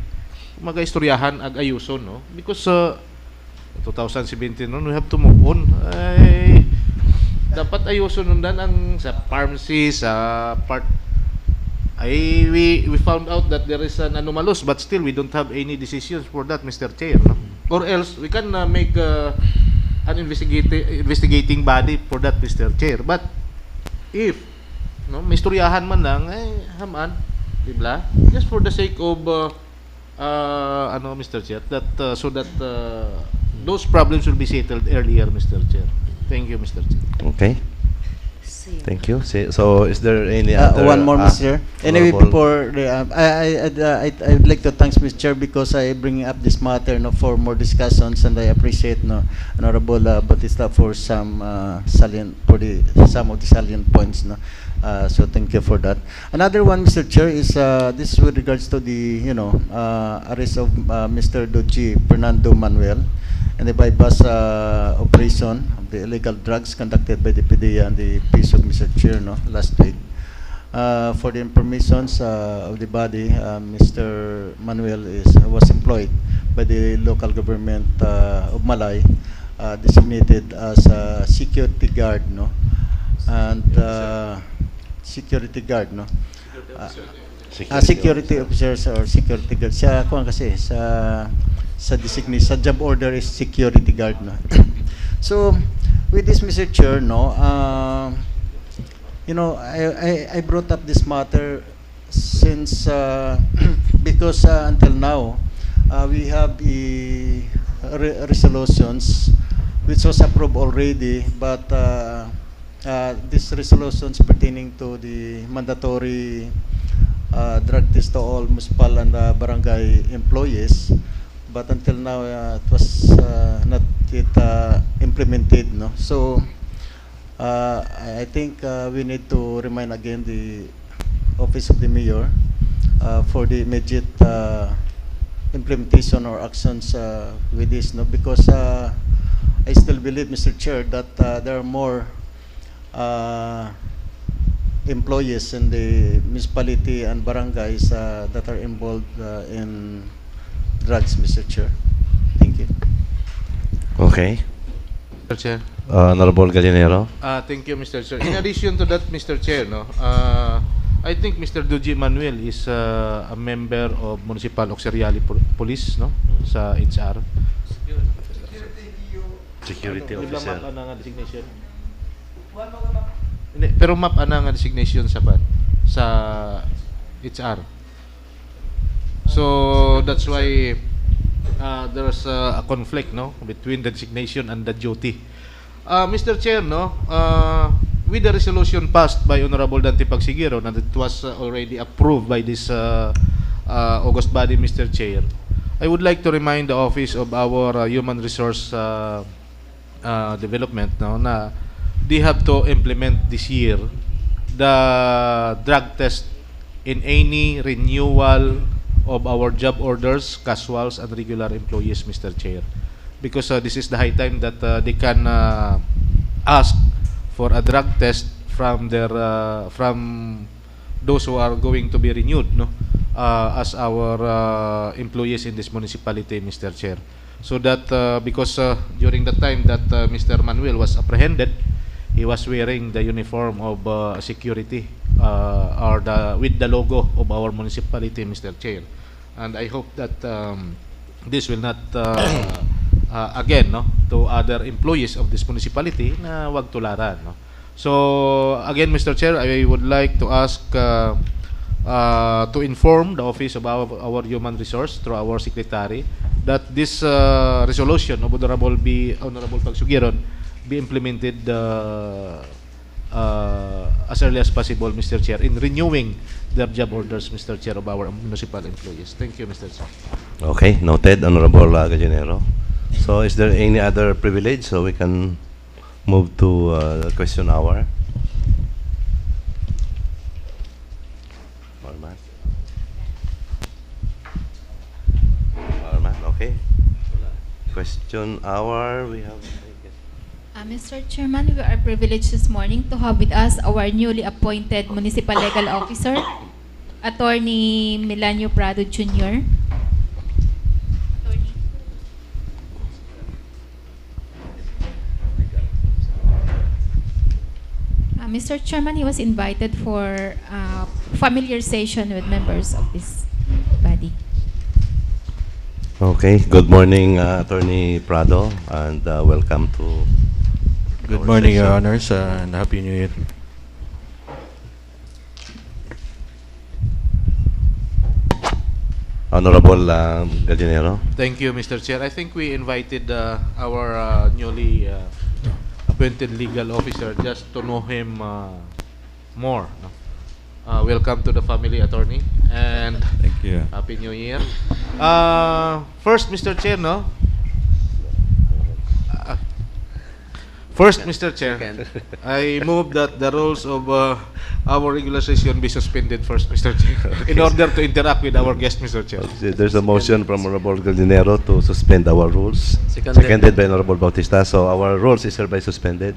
magaistoryahan ag ayuson, no? Because 2017 we have to move on. Ay, dapat ayuson nundan ang sa pharmacy, sa part. We found out that there is an anomalous, but still we don't have any decisions for that, Mr. Chair, no? Or else we can make an investigating body for that, Mr. Chair. But if may istoryahan man lang, haman, diba? Just for the sake of Mr. Chair, that so that those problems will be settled earlier, Mr. Chair. Thank you, Mr. Chair. Okay. Thank you. So, is there any other? One more, Mr. Chair. Anyway, Honorable- before I'd like to thank Mr. Chair because I bring up this matter for more discussions, and I appreciate Honorable Bautista for some some of the salient points. So thank you for that. Another one, Mr. Chair, is this is with regards to the arrest of Mr. Doji Fernando Manuel and the bypass operation of the illegal drugs conducted by the PDEA and the PSOG, Mr. Chair, last week. For the informations of the body, Mr. Manuel was employed by the local government of Malay, designated as a security guard, and security guard, security officers or security guard. Siya kuan kasi sa designation, sa job order is security guard, So with this, Mr. Chair, I brought up this matter since because until now we have resolutions which was approved already, but these resolutions pertaining to the mandatory drug test to all municipal and barangay employees, but until now it was not yet implemented, no? So I think we need to remind again the office of the mayor for the immediate implementation or actions with this, no? Because I still believe, Mr. Chair, that there are more employees in the municipality and barangays that are involved in drugs, Mr. Chair. Thank you. Okay. Mr. Chair. Honorable Gallinero. Thank you, Mr. Chair. In addition to that, Mr. Chair, no, I think Mr. Duji Manuel is a member of Municipal Auxiliary Police, no, sa HR. Security Di ba officer. map ana nga designation? Hindi, pero map ana nga designation sa ban sa HR. So that's why there's a conflict, no, between the designation and the duty. Mr. Chair, no, with the resolution passed by Honorable Dante Pagsigiron and it was already approved by this August body, Mr. Chair, I would like to remind the office of our human resource development, no, na they have to implement this year the drug test in any renewal of our job orders, casuals, and regular employees, Mr. Chair. Because this is the high time that they can ask for a drug test from their from those who are going to be renewed, no, as our employees in this municipality, Mr. Chair. So that because during the time that Mr. Manuel was apprehended, he was wearing the uniform of security or with the logo of our municipality, Mr. Chair. And I hope that this will not again, no, to other employees of this municipality na wag tularan, no. So again, Mr. Chair, I would like to ask to inform the office of our human resource through our secretary that this resolution of Honorable Pagsugiron be implemented as early as possible, Mr. Chair, in renewing their job orders, Mr. Chair, of our municipal employees. Thank you, Mr. Chair. Okay, noted, Honorable Gallinero. So is there any other privilege so we can move to the question hour? Norman. Norman, okay. Question hour, we have... Mr. Chairman, we are privileged this morning to have with us our newly appointed Municipal Legal Officer, Attorney Melanio Prado Jr. Mr. Chairman, he was invited for a familiarization with members of this body. Okay, good morning, Attorney Prado, and welcome to... Good morning, Your Honors, and Happy New Year. Honorable Gallinero. Thank you, Mr. Chair. I think we invited our newly appointed legal officer just to know him more, no? Welcome to the family, attorney, and Thank you. Happy New Year. First, Mr. Chair, no? First, Mr. Chair, I move that the rules of our regular session be suspended first, Mr. Chair, in order to interact with our guest, Mr. Chair. There's a motion from Honorable Gallinero to suspend our rules. Seconded. Seconded by Honorable Bautista. So our rules is hereby suspended.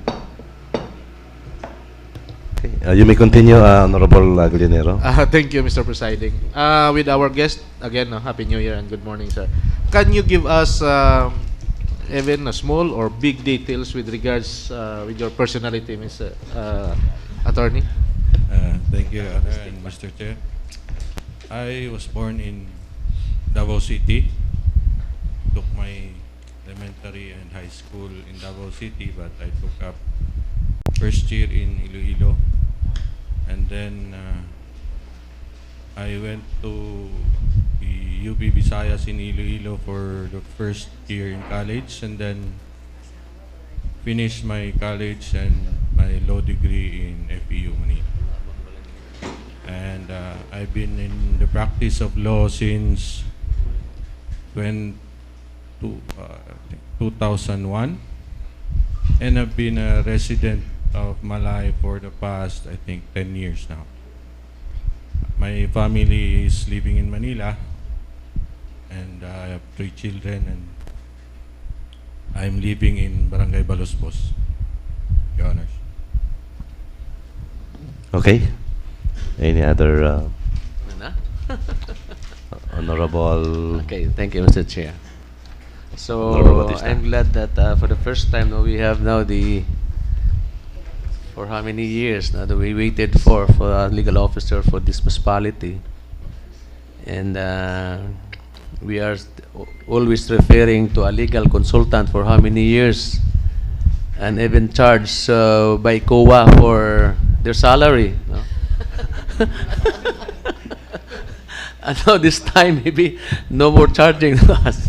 Okay. You may continue, Honorable Gallinero. Thank you, Mr. Presiding. With our guest, again, Happy New Year and good morning, sir. Can you give us even small or big details with regards with your personality, Mr. Attorney? Thank you, Your Honor, and Mr. Chair. I was born in Davao City. Took my elementary and high school in Davao City, but I took up first year in Iloilo. And then I went to the UP Visayas in Iloilo for the first year in college, and then finished my college and my law degree in FEU Manila. And I've been in the practice of law since 2001, and I've been a resident of Malay for the past, I think, 10 years now. My family is living in Manila, and I have 3 children, and I'm living in Barangay Balospos, Your Honors. Okay. Any other Ano na? honorable? Okay, thank you, Mr. Chair. So, Honorable Bautista. I'm glad that for the first time we have now for how many years now that we waited for a legal officer for this municipality. And we are always referring to a legal consultant for how many years, and even charged by COA for their salary. No? And now this time maybe no more charging to us.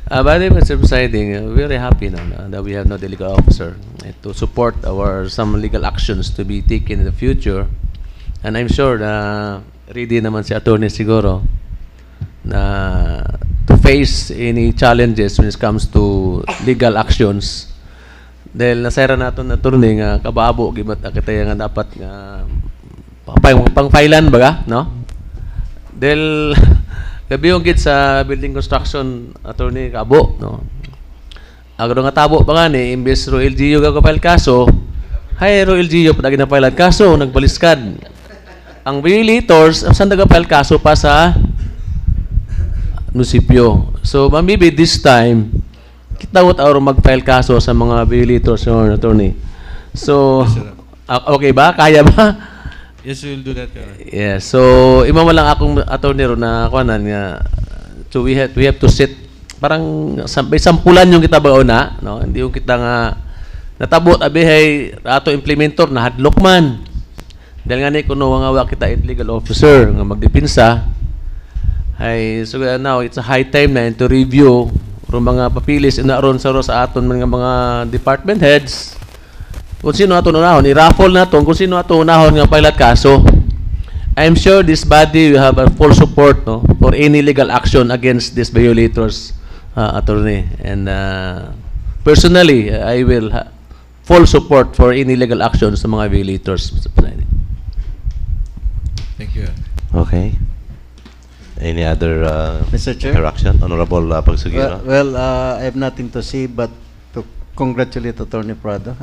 But it was exciting. Very happy now that we have now the legal officer to support some legal actions to be taken in the future. And I'm sure na ready naman si attorney siguro na to face any challenges when it comes to legal actions. Dahil nasira natin attorney nga kababo gimat kita nga dapat nga pang-filean baga, no? Dahil gabi yung gid sa building construction attorney kabo, no? Agro nga tabo pa nga ni imbes Royal Gio gagapile kaso, hay Royal Gio pa ginapile kaso nagbaliskad. Ang violators saan nagapile kaso pa sa munisipyo. So maybe this time kitawat aron mag-file kaso sa mga violators, Your attorney. So Yes, sir. okay ba? Kaya ba? Yes, we'll do that, Your Honor. Yeah, so ima mo lang akong attorney ro na kuanan nga, so we have to set parang may sampulan yung kita baona, no? Hindi yung kita nga natabot abihay ato implementor na hadlok man. Dahil nga ni kuno nga wa kita legal officer nga magdepinsa. So now it's a high time na to review ro mga papilis inaron sa aton mga department heads. Kung sino ato unahon, i-raffle na to kung sino ato unahon nga pilot kaso. I'm sure this body will have a full support, no, for any legal action against these violators, attorney. And personally, I will full support for any legal action sa mga violators, Mr. President. Thank you, Your Honor. Okay. Any other Mr. Chair? interaction? Honorable Pagsugira? I have nothing to say but to congratulate Attorney Prado.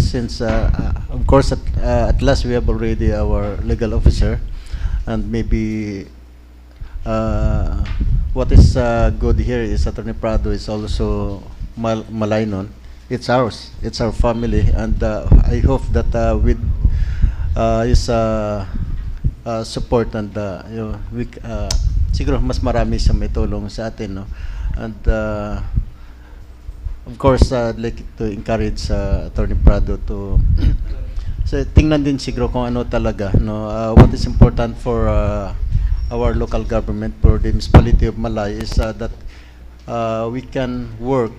Since, of course, at last we have already our legal officer, and maybe what is good here is Attorney Prado is also Malaynon. It's ours. It's our family, and I hope that with his support and siguro mas marami siyang may tulong sa atin, no? And of course, I'd like to encourage Attorney Prado to so tingnan din siguro kung ano talaga, no, what is important for our local government, for the municipality of Malay, is that we can work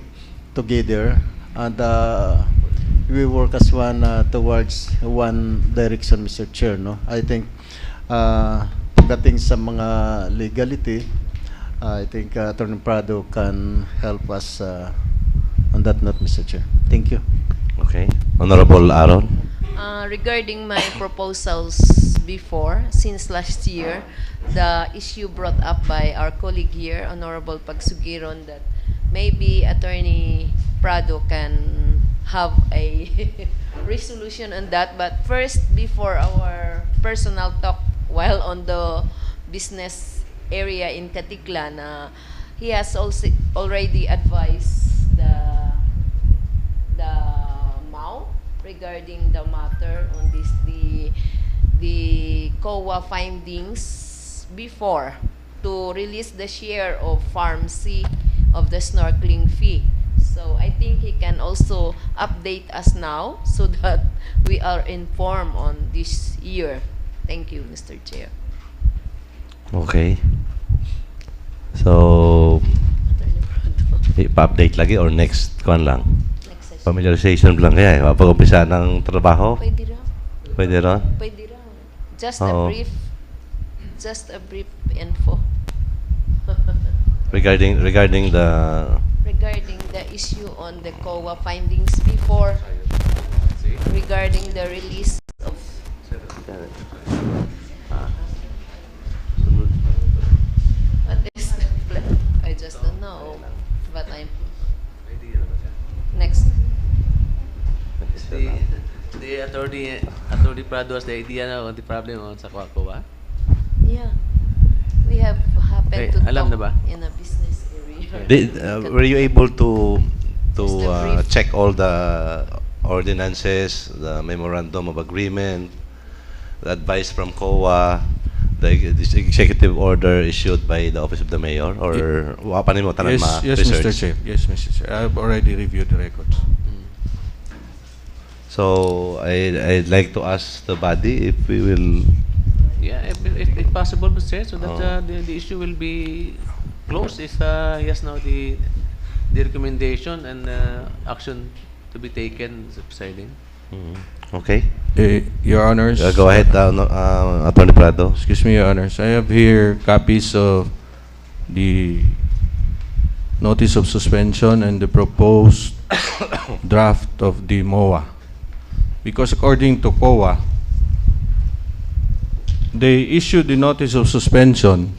together, and we work as one towards one direction, Mr. Chair, no? I think pagdating sa mga legality, I think Attorney Prado can help us on that note, Mr. Chair. Thank you. Okay. Honorable Aaron? Regarding my proposals before, since last year, the issue brought up by our colleague here, Honorable Pagsugiron, that maybe Attorney Prado can have a resolution on that. But first, before our personal talk while on the business area in Katiklan, he has also already advised the MAU regarding the matter on this, the COA findings before to release the share of Farm C of the snorkeling fee. So I think he can also update us now so that we are informed on this year. Thank you, Mr. Chair. Okay. So, i-update lagi or next kuan lang? Next session. Familiarization lang kaya, mapag-umpisa ng trabaho. Pwede raw. Pwede ron? Pwede raw. Oo. Just a brief info Regarding the regarding the issue on the COA findings before, regarding the release of what is the plan? I just don't know, but I'm next. The attorney Prado has the idea na the problem on sa COA. Yeah, we have happened to alam na talk ba? in a business area. were you able to Just a brief. check all the ordinances, the memorandum of agreement, the advice from COA, this executive order issued by the office of the mayor, or paano mo tanan Yes, Mr. ma-research? Chair. Yes, Mr. Chair. I've already reviewed the records. So I'd like to ask the body if we will. Yeah, if possible, Mr. Chair, so that the issue will be closed if yes now the recommendation and action to be taken is presiding. Okay. Your Honors. Go ahead, Attorney Prado. Excuse me, Your Honors. I have here copies of the notice of suspension and the proposed draft of the MOA. Because according to COA, they issued the notice of suspension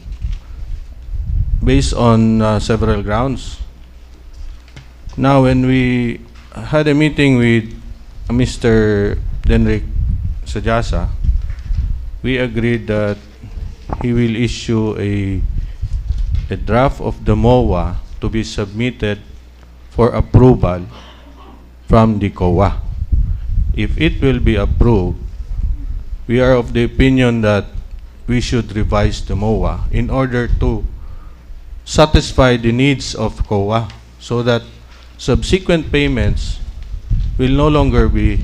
based on several grounds. Now, when we had a meeting with Mr. Denrick Sajasa, we agreed that he will issue a draft of the MOA to be submitted for approval from the COA. If it will be approved, we are of the opinion that we should revise the MOA in order to satisfy the needs of COA so that subsequent payments will no longer be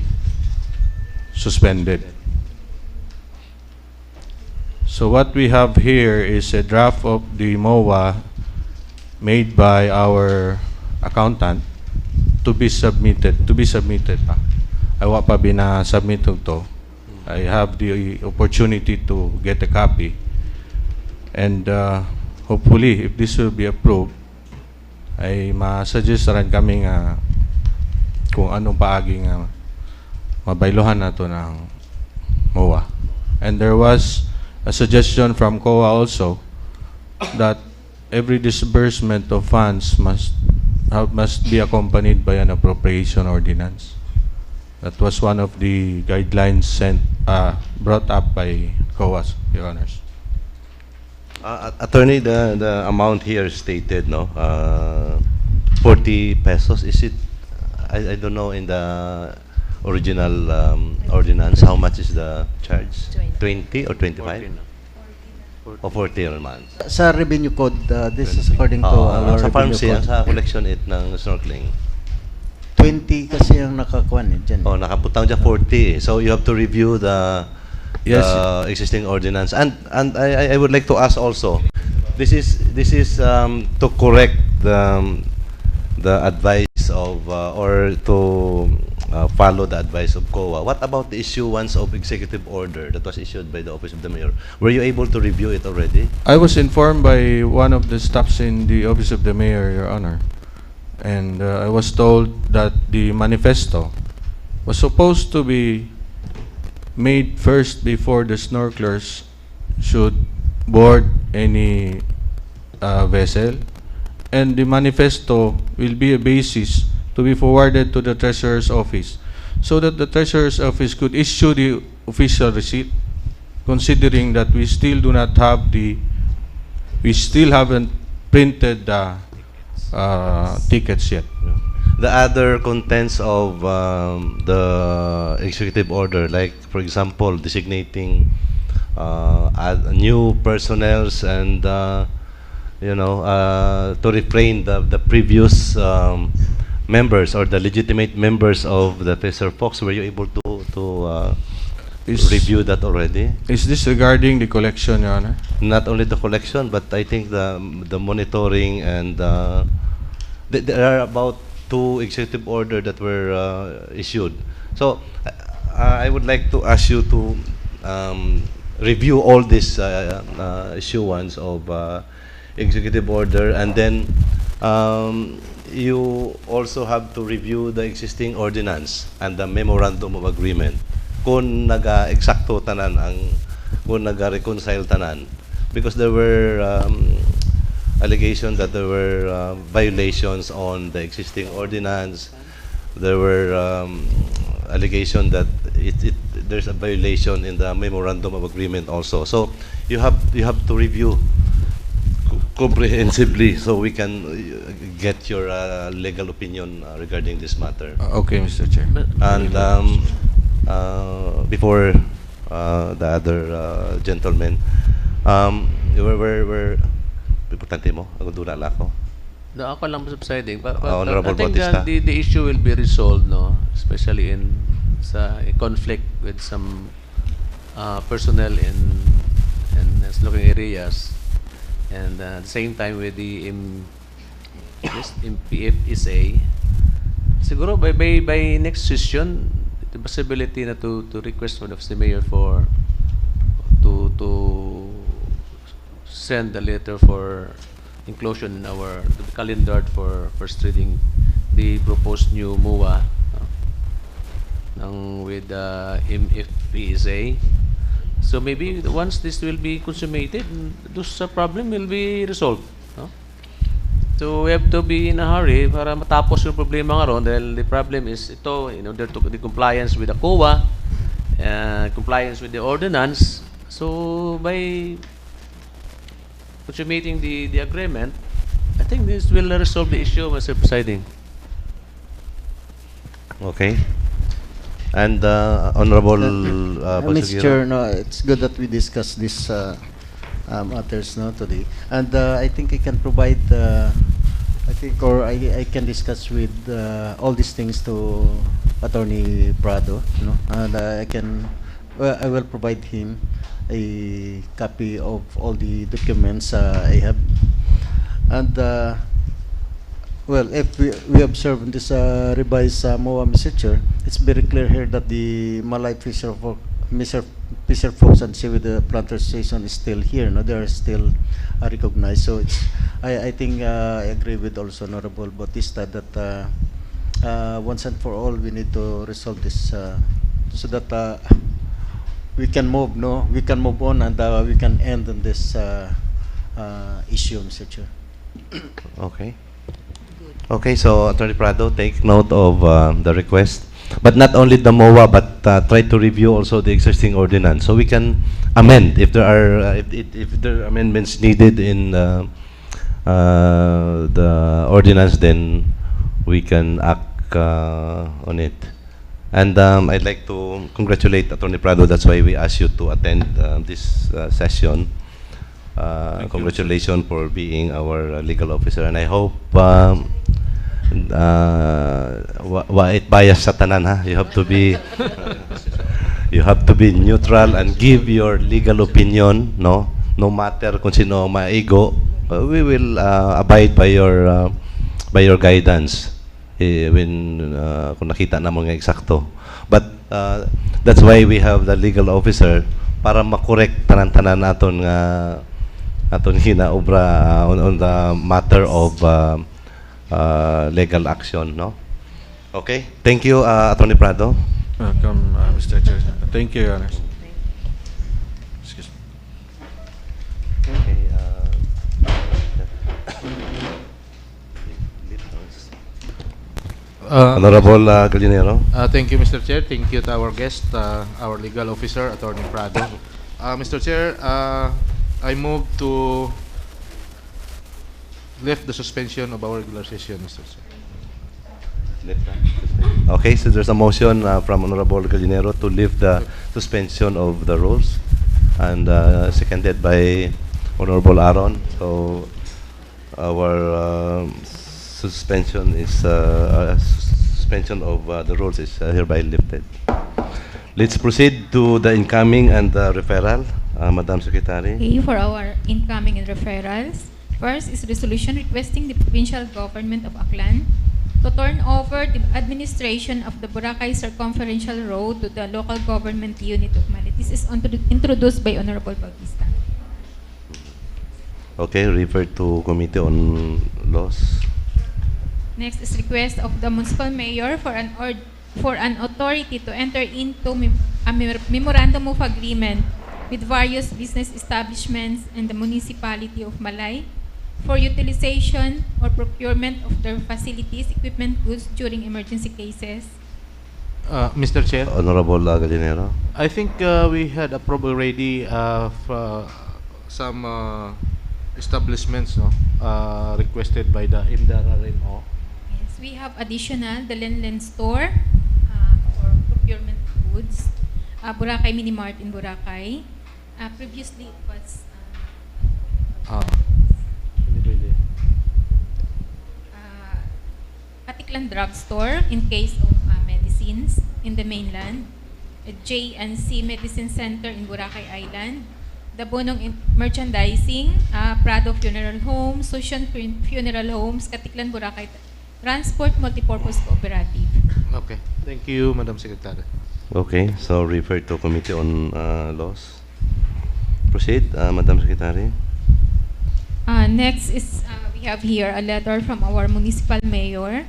suspended. So what we have here is a draft of the MOA made by our accountant to be submitted pa. Ay wa pa bina-submit to. I have the opportunity to get a copy. And hopefully, if this will be approved, ay ma-suggest rin kami nga kung anong paagi nga mabaylohan na to ng MOA. And there was a suggestion from COA also that every disbursement of funds must be accompanied by an appropriation ordinance. That was one of the guidelines brought up by COA, Your Honors. Attorney, the amount here stated, no, 40 pesos. Is it? I don't know in the original ordinance how much is the charge? 20 or 25? Or 40 a month? Sa revenue code, this is according to our sa revenue pharmacy, code. sa collection 8 ng snorkeling. 20 kasi ang nakakuan dyan. Oh, nakaputang dyan 40. So you have to review the existing ordinance. And I would like to ask also, this is to correct the advice of or to follow the advice of COA. What about the issuance of executive order that was issued by the office of the mayor? Were you able to review it already? I was informed by one of the staffs in the office of the mayor, Your Honor. And I was told that the manifesto was supposed to be made first before the snorkelers should board any vessel, and the manifesto will be a basis to be forwarded to the Treasurer's office so that the Treasurer's office could issue the official receipt, considering that we still haven't printed the tickets yet. The other contents of the executive order, like for example, designating new personnels and to refrain the previous members or the legitimate members of the Fisher Fox. Were you able to review that already? Is this regarding the collection, Your Honor? Not only the collection, but I think the monitoring and there are about two executive order that were issued. So I would like to ask you to review all these issuance of executive order, and then you also have to review the existing ordinance and the memorandum of agreement. Kung naga-eksakto tanan kung naga-reconcile tanan, because there were allegations that there were violations on the existing ordinance. There were allegations that there's a violation in the memorandum of agreement also. So you have to review comprehensively so we can get your legal opinion regarding this matter. Okay, Mr. Chair. And before the other gentlemen, we're importante mo, ang dula lang ako. No, ako lang subsiding. But Honorable I think Bautista. the issue will be resolved, no, especially in sa conflict with some personnel in looking areas, and at the same time with the PFSA. Siguro by next session, the possibility na to request for the mayor for to send a letter for inclusion in our calendar for first reading the proposed new MUA with MFPSA. So maybe once this will be consummated, this problem will be resolved. No? So we have to be in a hurry para matapos yung problema nga ron, dahil the problem is ito, in order to the compliance with the COA, compliance with the ordinance. So by consummating the agreement, I think this will resolve the issue, Mr. Presiding. Okay. And Honorable Mr. Basugiro. Chair, no, it's good that we discuss these matters no today, and I think I can provide. I can discuss with all these things to Attorney Prado, no, and I will provide him a copy of all the documents I have, and well, if we observe in this revised MOA, Mr. Chair, it's very clear here that the Malay fisher folks and see with the planter station is still here. No, they are still recognized. So it's I think I agree with also Honorable Bautista that once and for all we need to resolve this so that we can move. No, we can move on and we can end on this issue, Mr. Chair. Okay. Okay, so Attorney Prado, take note of the request. But not only the MOA, but try to review also the existing ordinance, so we can amend if there are if there are amendments needed in the ordinance. Then we can act on it. And I'd like to congratulate Attorney Prado. That's why we asked you to attend this session. Congratulations for being our legal officer, and I hope it bias sa tanan, ha. You have to be neutral and give your legal opinion, no matter kung sino maigo. We will abide by your guidance when kung nakita na mo nga eksakto. But that's why we have the legal officer, para makorek tanan-tanan aton hinaobra on the matter of legal action, no? Okay, thank you, Attorney Prado. Welcome, Mr. Chair. Thank you, Your Honor. Excuse me. Okay, Honorable Gallinero. Thank you, Mr. Chair. Thank you to our guest, our legal officer, Attorney Prado. Mr. Chair, I move to lift the suspension of our regular session, Mr. Chair. Okay, so there's a motion from Honorable Gallinero to lift the suspension of the rules, and seconded by Honorable Aaron. So our suspension of the rules is hereby lifted. Let's proceed to the incoming and the referral, Madam Secretary. Okay, for our incoming and referrals, first is resolution requesting the provincial government of Aklan to turn over the administration of the Boracay Circumferential Road to the local government unit of Malay. This is introduced by Honorable Bautista. Okay, refer to Committee on Laws. Next is request of the municipal mayor for an authority to enter into a memorandum of agreement with various business establishments in the municipality of Malay for utilization or procurement of their facilities, equipment, goods during emergency cases. Mr. Chair, Honorable Gallinero. I think we had approval already for some establishments requested by the MDRRMO. Yes, we have additional the Lenlen store for procurement of goods, Boracay Mini Mart in Boracay. Previously it was Katiklan Drugstore in case of medicines in the mainland, a J&C Medicine Center in Boracay Island, the Bonong Merchandising, Prado Funeral Homes, Susyon Funeral Homes, Katiklan Boracay Transport Multipurpose Cooperative. Okay, thank you, Madam Secretary. Okay, so refer to Committee on Laws. Proceed, Madam Secretary. Next is we have here a letter from our municipal mayor.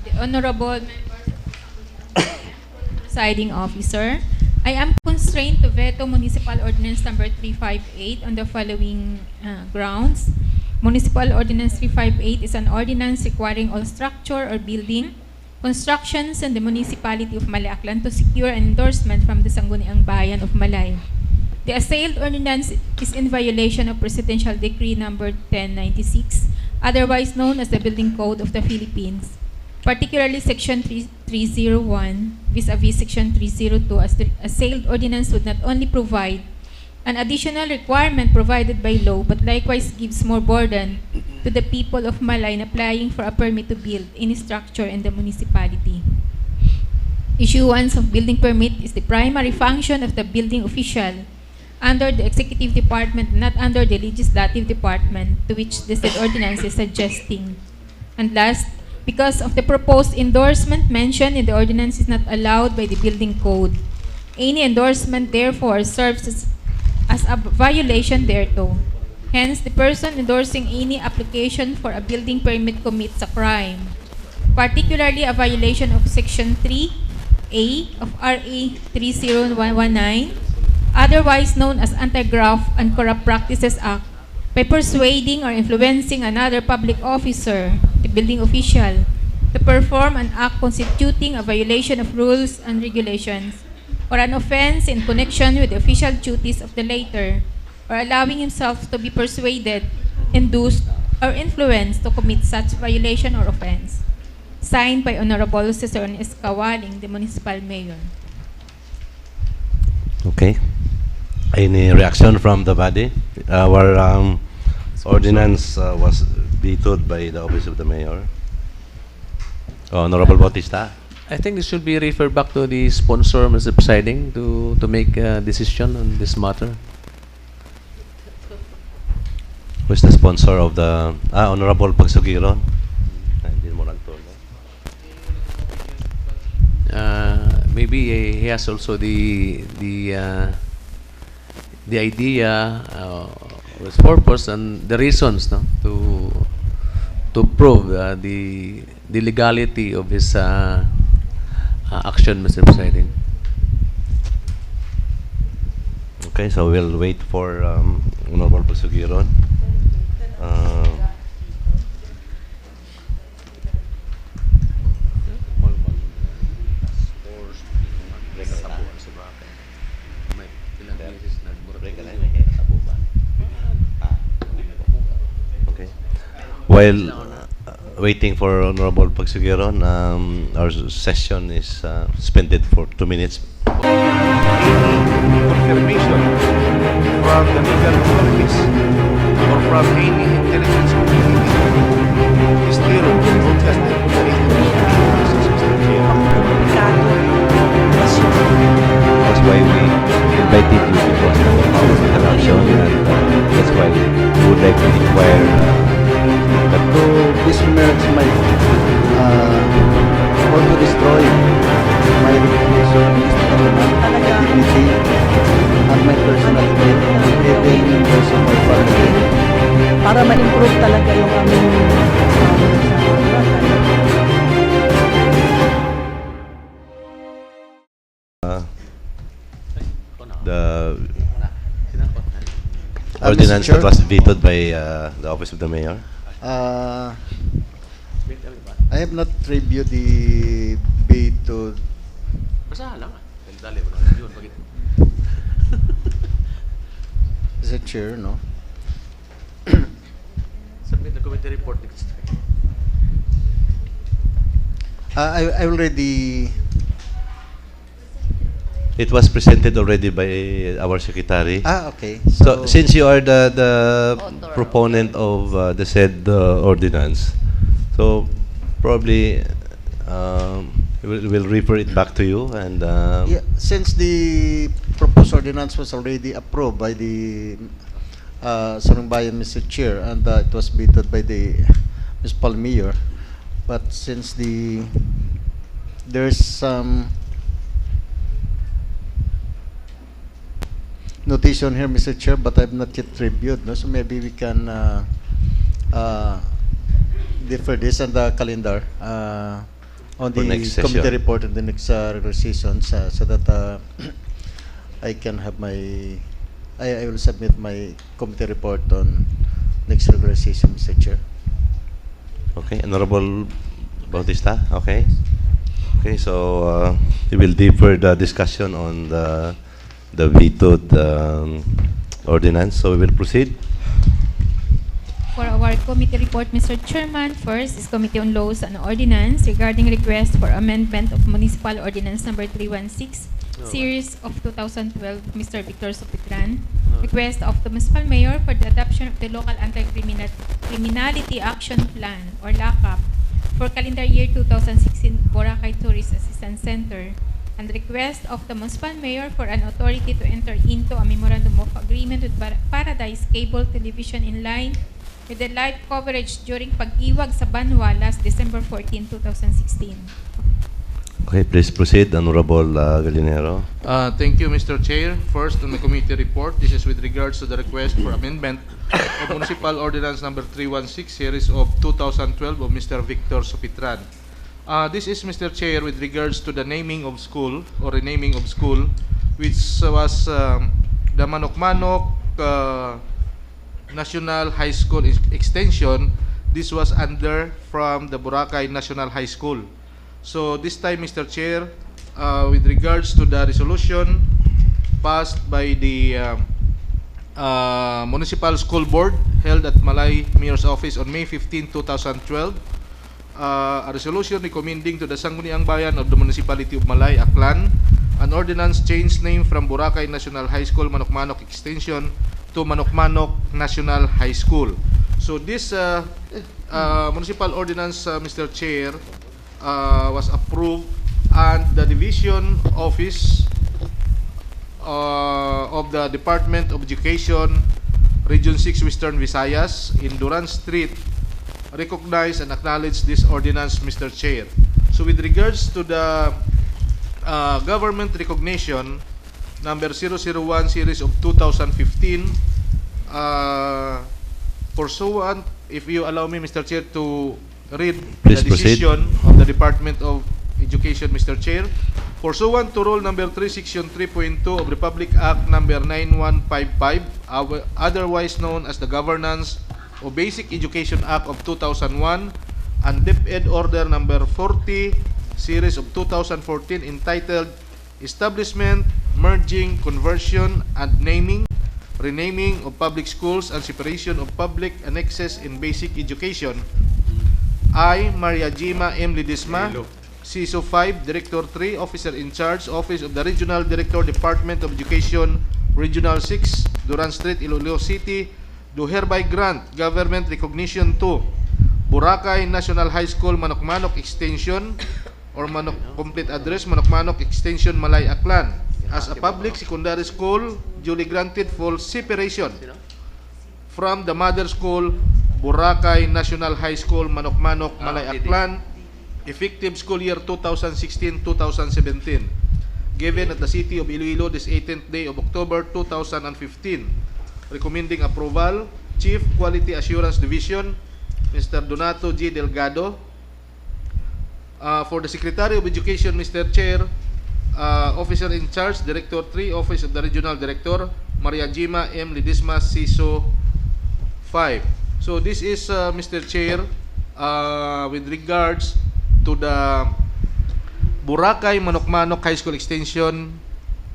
The honorable members of the presiding officer, I am constrained to veto Municipal Ordinance number 358 on the following grounds. Municipal Ordinance 358 is an ordinance requiring all structure or building constructions in the municipality of Malay Aklan to secure an endorsement from the Sangguniang Bayan of Malay. The assailed ordinance is in violation of Presidential Decree number 1096, otherwise known as the Building Code of the Philippines, particularly Section 301 vis-a-vis Section 302, as the assailed ordinance would not only provide an additional requirement provided by law, but likewise gives more burden to the people of Malay in applying for a permit to build any structure in the municipality. Issuance of building permit is the primary function of the building official under the executive department, not under the legislative department, to which the said ordinance is suggesting. And last, because of the proposed endorsement mentioned in the ordinance is not allowed by the building code, any endorsement therefore serves as a violation thereto. Hence, the person endorsing any application for a building permit commits a crime, particularly a violation of Section 3A of RA 30119, otherwise known as Anti-Graft and Corrupt Practices Act, by persuading or influencing another public officer, the building official, to perform an act constituting a violation of rules and regulations, or an offense in connection with the official duties of the latter, or allowing himself to be persuaded, induced, or influenced to commit such violation or offense. Signed by Honorable Cesar Escawaling, the Municipal Mayor. Okay. Any reaction from the body? Our ordinance was vetoed by the Office of the Mayor. Honorable Bautista. I think this should be referred back to the sponsor, Mr. Presiding, to make a decision on this matter. Who's the sponsor of the Honorable Pagsugiron? Maybe he has also the idea, his purpose and the reasons, no, to prove the legality of his action, Mr. Presiding. Okay, so we'll wait for Honorable Pagsugiron. Okay. While waiting for Honorable Pagsugiron, our session is suspended for 2 minutes. Confirmation from the legal authorities or from any intelligence community is still broadcasted on the radio. That's why we invited you because of the power interaction, and that's why we would like to inquire that besmirch my or to destroy my reputation, dignity, and my personality, even in those of my family. Para ma-improve talaga yung aming The Mr. ordinance Chair? that was vetoed by the Office of the Mayor. I have not reviewed the veto. Basahan lang. Dali mo lang. Yun, pag Mr. Chair, no? submit the committee report next time. I already. It was presented already by our secretary. Okay. So, since you are the Author. proponent of the said ordinance, so probably we'll refer it back to you and Yeah, since the proposed ordinance was already approved by the Sarangbayan, Mr. Chair, and it was vetoed by the Municipal Mayor, but since there's some notation here, Mr. Chair, but I've not yet reviewed, no? So maybe we can defer this on the calendar on For the next committee session. report in the next regular session, so that I can have I will submit my committee report on next regular session, Mr. Chair. okay, Honorable Bautista. Okay, okay. So we will defer the discussion on the vetoed ordinance. So we will proceed. For our committee report, Mr. Chairman, first is Committee on Laws and Ordinance regarding request for amendment of Municipal Ordinance Number 316, Series of 2012, Mr. Victor Sopitran. Request of the Municipal Mayor for the adoption of the Local Anti-Criminality Action Plan, or LACAP, for calendar year 2016 Boracay Tourist Assistance Center, and request of the Municipal Mayor for an authority to enter into a memorandum of agreement with Paradise Cable Television in line with the live coverage during pag-iwag sa Banwa last December 14, 2016. Okay, please proceed, Honorable Gallinero. Thank you, Mr. Chair. First, on the committee report, this is with regards to the request for amendment of Municipal Ordinance Number 316, Series of 2012 of Mr. Victor Sopitran. This is, Mr. Chair, with regards to the naming of school or renaming of school, which was the Manok-Manok National High School Extension. This was under from the Boracay National High School. So this time, Mr. Chair, with regards to the resolution passed by the Municipal School Board held at Malay Mayor's Office on May 15, 2012, a resolution recommending to the Sangguniang Bayan of the Municipality of Malay, Aklan, an ordinance changed name from Boracay National High School Manok-Manok Extension to Manok-Manok National High School. So this municipal ordinance, Mr. Chair, was approved, and the division office of the Department of Education, Region 6 Western Visayas in Duran Street recognize and acknowledge this ordinance, Mr. Chair. So with regards to the government recognition number 001 series of 2015, pursuant, if you allow me, Mr. Chair, to read Please the proceed. decision of the Department of Education, Mr. Chair. Pursuant to Rule number 3, Section 3.2 of Republic Act number 9155, otherwise known as the Governance of Basic Education Act of 2001, and DepEd Order number 40, series of 2014, entitled Establishment, Merging, Conversion, and Naming, Renaming of Public Schools, and Separation of Public Annexes in Basic Education. I, Maria Jima M. Lidisma, CISO 5, Director 3, Officer in Charge, Office of the Regional Director, Department of Education, Regional 6, Duran Street, Iloilo City, do hereby grant government recognition to Boracay National High School Manok-Manok Extension, or complete address Manok-Manok Extension, Malay, Aklan, as a public secondary school duly granted full separation from the mother school Boracay National High School, Manok-Manok, Malay Didi. Aklan, effective school year 2016-2017, given at the City of Iloilo this 18th day of October 2015. Recommending approval, Chief Quality Assurance Division, Mr. Donato G. Delgado. For the Secretary of Education, Mr. Chair, Officer in Charge, Director 3, Office of the Regional Director, Maria Jima M. Lidisma, CISO 5. So this is, Mr. Chair, with regards to the Boracay Manok-Manok High School Extension,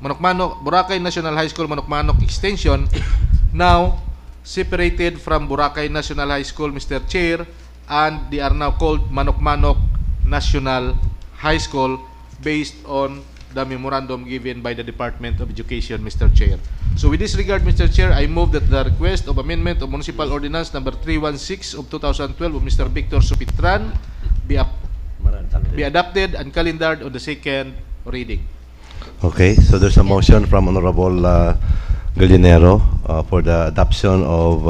Boracay National High School Manok-Manok Extension, now separated from Boracay National High School, Mr. Chair, and they are now called Manok-Manok National High School based on the memorandum given by the Department of Education, Mr. Chair. So with this regard, Mr. Chair, I move that the request of amendment of Municipal Ordinance number 316 of 2012 of Mr. Victor Supitran be adopted and calendared on the second reading. Okay, so there's a motion from Honorable Gallinero for the adoption of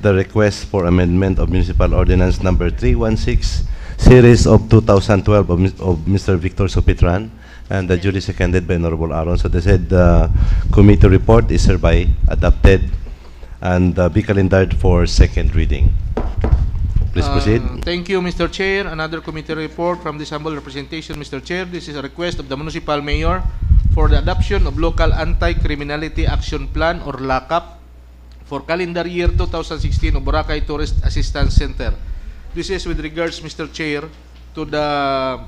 the request for amendment of Municipal Ordinance number 316, series of 2012 of Mr. Victor Supitran, and duly seconded by Honorable Aaron. So the said committee report is hereby adopted and be calendared for second reading. Please proceed. Thank you, Mr. Chair. Another committee report from this humble representation, Mr. Chair. This is a request of the Municipal Mayor for the adoption of Local Anti-Criminality Action Plan or LACAP for calendar year 2016 of Boracay Tourist Assistance Center. This is with regards, Mr. Chair, to the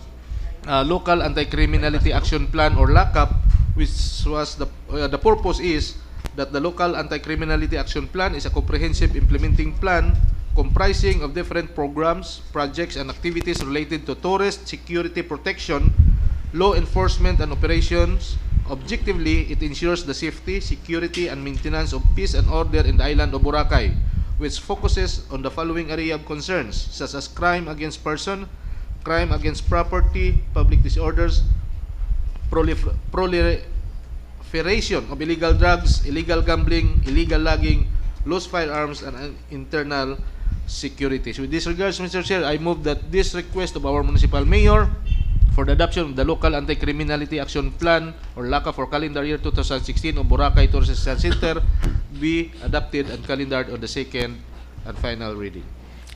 Local Anti-Criminality Action Plan or LACAP, which was the purpose is that the Local Anti-Criminality Action Plan is a comprehensive implementing plan comprising of different programs, projects, and activities related to tourist security protection, law enforcement, and operations. Objectively, it ensures the safety, security, and maintenance of peace and order in the island of Boracay, which focuses on the following area of concerns, such as crime against person, crime against property, public disorders, proliferation of illegal drugs, illegal gambling, illegal logging, loose firearms, and internal security. So with this regards, Mr. Chair, I move that this request of our Municipal Mayor for the adoption of the Local Anti-Criminality Action Plan or LACA for calendar year 2016 of Boracay Tourist Assistance Center be adopted and calendared on the second and final reading.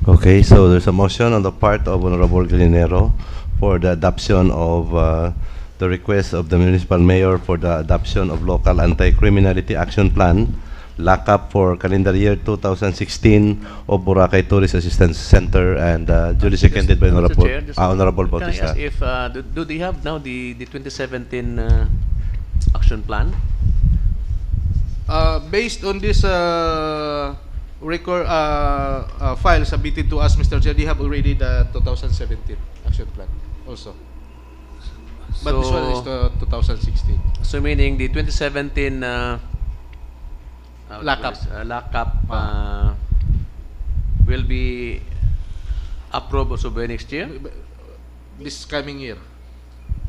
Okay, so there's a motion on the part of Honorable Gallinero for the adoption of the request of the Municipal Mayor for the adoption of Local Anti-Criminality Action Plan, LACAP for calendar year 2016 of Boracay Tourist Assistance Center, and duly seconded by Honorable, Chair, Honorable can I Bautista. ask if do they have now the 2017 action plan? Based on this record file submitted to us, Mr. Chair, they have already the 2017 action plan also. But this one is the 2016. So meaning the 2017 LACAP. LACAP will be approved also by next year? This coming year.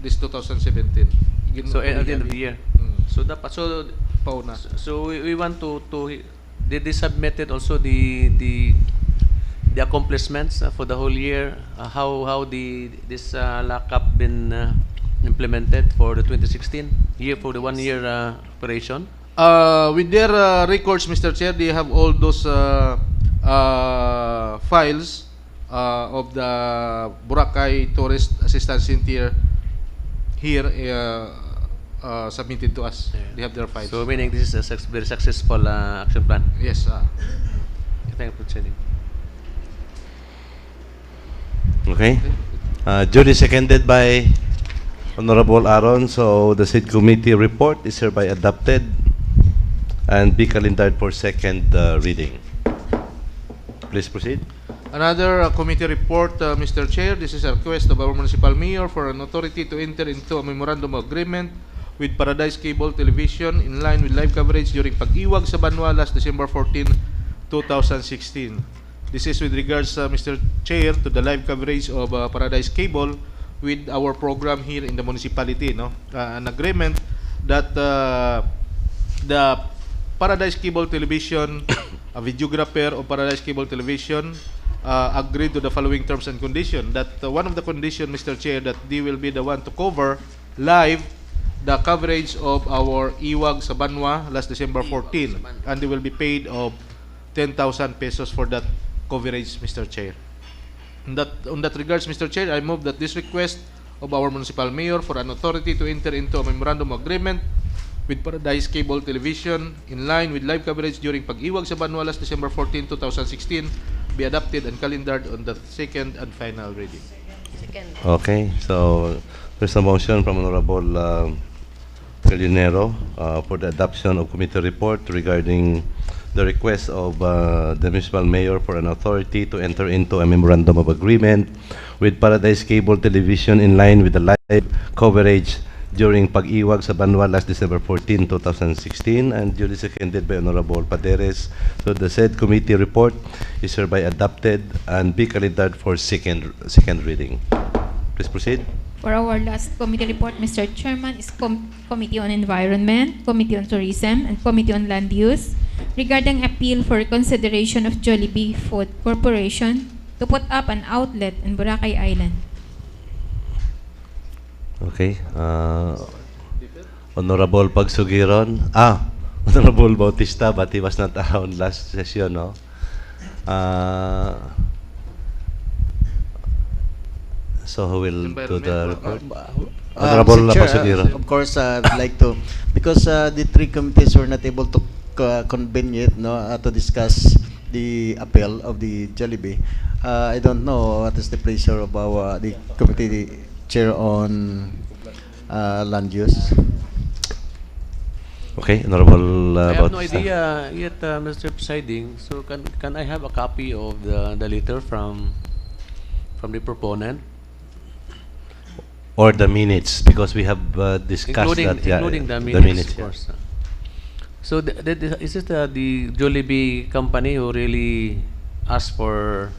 This 2017. So at the end of the year. So dapat Pauna. so we want to did they submitted also the accomplishments for the whole year, how this LACAP been implemented for the 2016 year, for the 1 year operation? With their records, Mr. Chair, they have all those files of the Boracay Tourist Assistance Center here submitted to us. Yeah. They have their files. So meaning this is a very successful action plan. Yes. Thank you, President. Okay. Duly seconded by Honorable Aaron. So the said committee report is hereby adopted and be calendared for second reading. Please proceed. Another committee report, Mr. Chair. This is a request of our Municipal Mayor for an authority to enter into a memorandum of agreement with Paradise Cable Television in line with live coverage during Pag-iwag sa Banwa last December 14, 2016. This is with regards, Mr. Chair, to the live coverage of Paradise Cable with our program here in the municipality. No, an agreement that the Paradise Cable Television a videographer of Paradise Cable Television agreed to the following terms and conditions. That one of the conditions, Mr. Chair, that they will be the one to cover live the coverage of our Iwag sa Banwa last December 14, and they will be paid of 10,000 pesos for that coverage, Mr. Chair. On that regards, Mr. Chair, I move that this request of our municipal mayor for an authority to enter into a memorandum of agreement with Paradise Cable Television in line with live coverage during Pag-iwag sa Banwa last December 14, 2016 be adopted and calendared on the second and final reading. Second. Okay, so there's a motion from Honorable Calinero for the adoption of committee report regarding the request of the municipal mayor for an authority to enter into a memorandum of agreement with Paradise Cable Television in line with the live coverage during Pag-iwag sa Banwa last December 14, 2016, and duly seconded by Honorable Paderes. So the said committee report is hereby adopted and be calendared for second reading. Please proceed. For our last committee report, Mr. Chairman, is Committee on Environment, Committee on Tourism, and Committee on Land Use regarding appeal for consideration of Jollibee Food Corporation to put up an outlet in Boracay Island. Okay. Honorable Pagsugiron. Honorable Bautista, but he was not around last session, no? So who will do the report? Honorable Mr. Chair, Pagsugiron. of course, I'd like to, because the three committees were not able to convene yet, no, to discuss the appeal of the Jollibee. I don't know what is the pleasure of our the committee chair on land use. Okay, Honorable I have no Bautista. idea yet, Mr. Presiding. So can I have a copy of the letter from the proponent, Or the minutes, because we have discussed including that. Yeah, including the the minutes, of yeah. course. So is it the Jollibee company who really asked for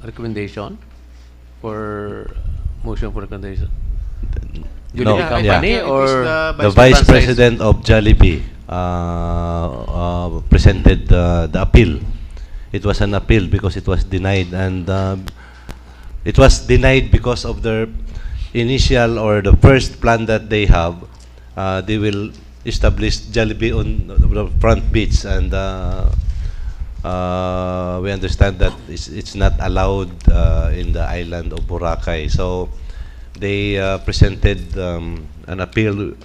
recommendation, for motion for recommendation? No, Jollibee company yeah. or The Vice President of Jollibee presented the appeal. It was an appeal because it was denied, and it was denied because of their initial or the first plan that they have. They will establish Jollibee on the front beach, and we understand that it's not allowed in the island of Boracay. So they presented an appeal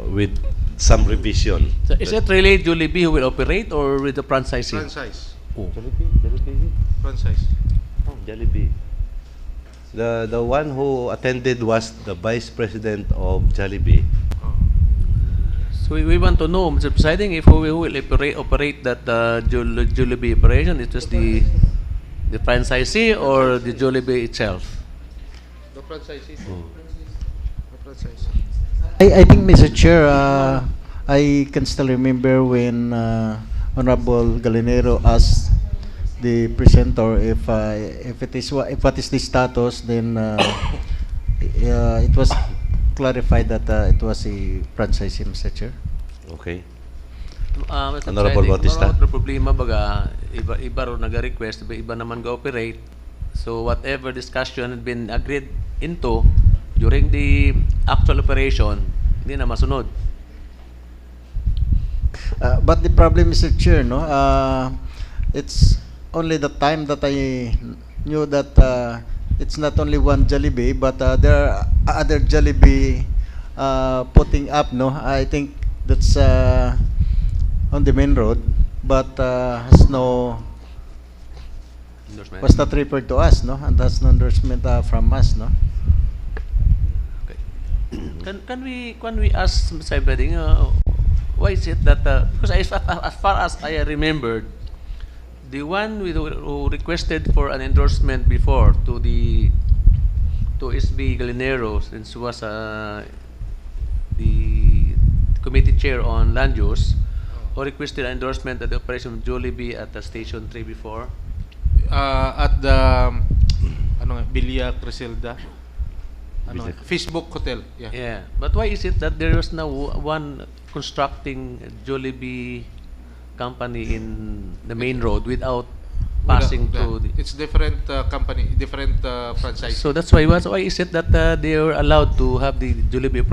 with some revision. So is it really Jollibee who will operate, or with the franchisee? Franchise. Oh. Franchise. Oh, Jollibee. The one who attended was the Vice President of Jollibee. So we want to know, Mr. Presiding, if who will operate that Jollibee operation. It was the franchisee or the Jollibee itself? The franchisee. The franchisee. I think, Mr. Chair, I can still remember when Honorable Galinero asked the presenter if what is the status, then it was clarified that it was a franchisee, Mr. Chair. Okay. Mr. Honorable Presiding, Bautista. ano problema baga iba ro naga-request, iba naman ga-operate. So whatever discussion had been agreed into during the actual operation, hindi na masunod. But the problem, Mr. Chair, no, it's only the time that I knew that it's not only one Jollibee, but there are other Jollibee putting up, no. I think that's on the main road, but has no Endorsement. was not referred to us, no, and that's no endorsement from us, no. Okay. Can we ask Mr. Presiding, why is it that because as far as I remembered, the one who requested for an endorsement before to SB Galinero, since he was the committee chair on land use, who requested an endorsement at the operation of Jollibee at the Station 3 before? At the Villa Criselda. Villa- Facebook Hotel. Yeah. Yeah. But why is it that there was now one constructing a Jollibee company in the main road without passing through the... It's different company, different franchise. So that's why is it that they are allowed to have the Jollibee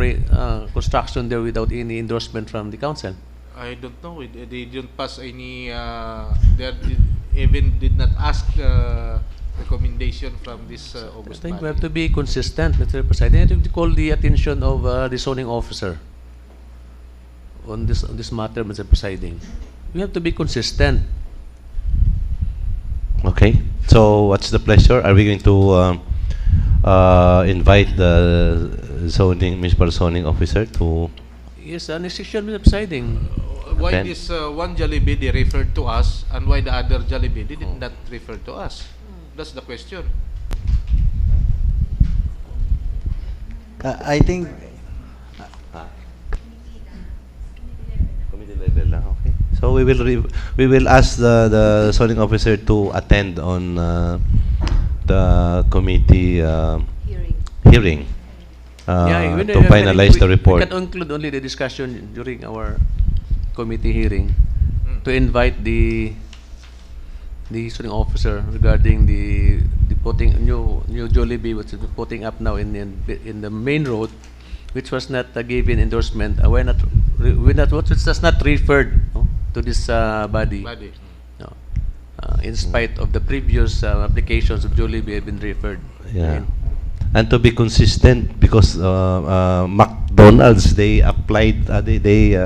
construction there without any endorsement from the council? I don't know. They didn't pass any. Even did not ask recommendation from this I August think we body. have to be consistent, Mr. President. I have to call the attention of the zoning officer on this matter, Mr. Presiding. We have to be consistent. Okay. So what's the pleasure? Are we going to invite the municipal zoning officer to? Yes, an exception, Mr. Presiding. Why Then- this one Jollibee they referred to us, and why the other Jollibee they did not refer to us? That's the question. I think Committee level lang, okay. So we will ask the zoning officer to attend on the committee hearing to finalize the report. We can include only the discussion during our committee hearing to invite the zoning officer regarding the putting new Jollibee, which is putting up now in the main road, which was not given endorsement. Why not? What was not referred to this body. No. In spite of the previous applications of Jollibee have been referred. Yeah. And to be consistent, because McDonald's, they applied, they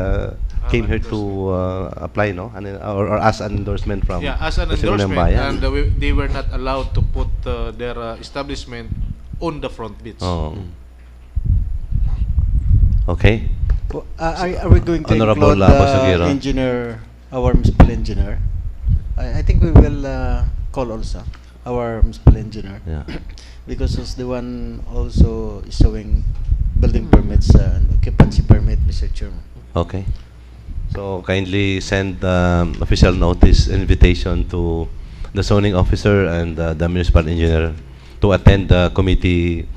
came here to apply, no? Or ask an endorsement from Yeah, as an the Sigunang endorsement, Bayan. and they were not allowed to put their establishment on the front beach. Oh. Okay. are we going to Honorable include Pasagero. engineer, our municipal engineer? I think we will call also our municipal engineer. Yeah. Because he's the one also issuing building permits and occupancy permit, Mr. Chairman. Okay. So kindly send official notice invitation to the zoning officer and the municipal engineer to attend the committee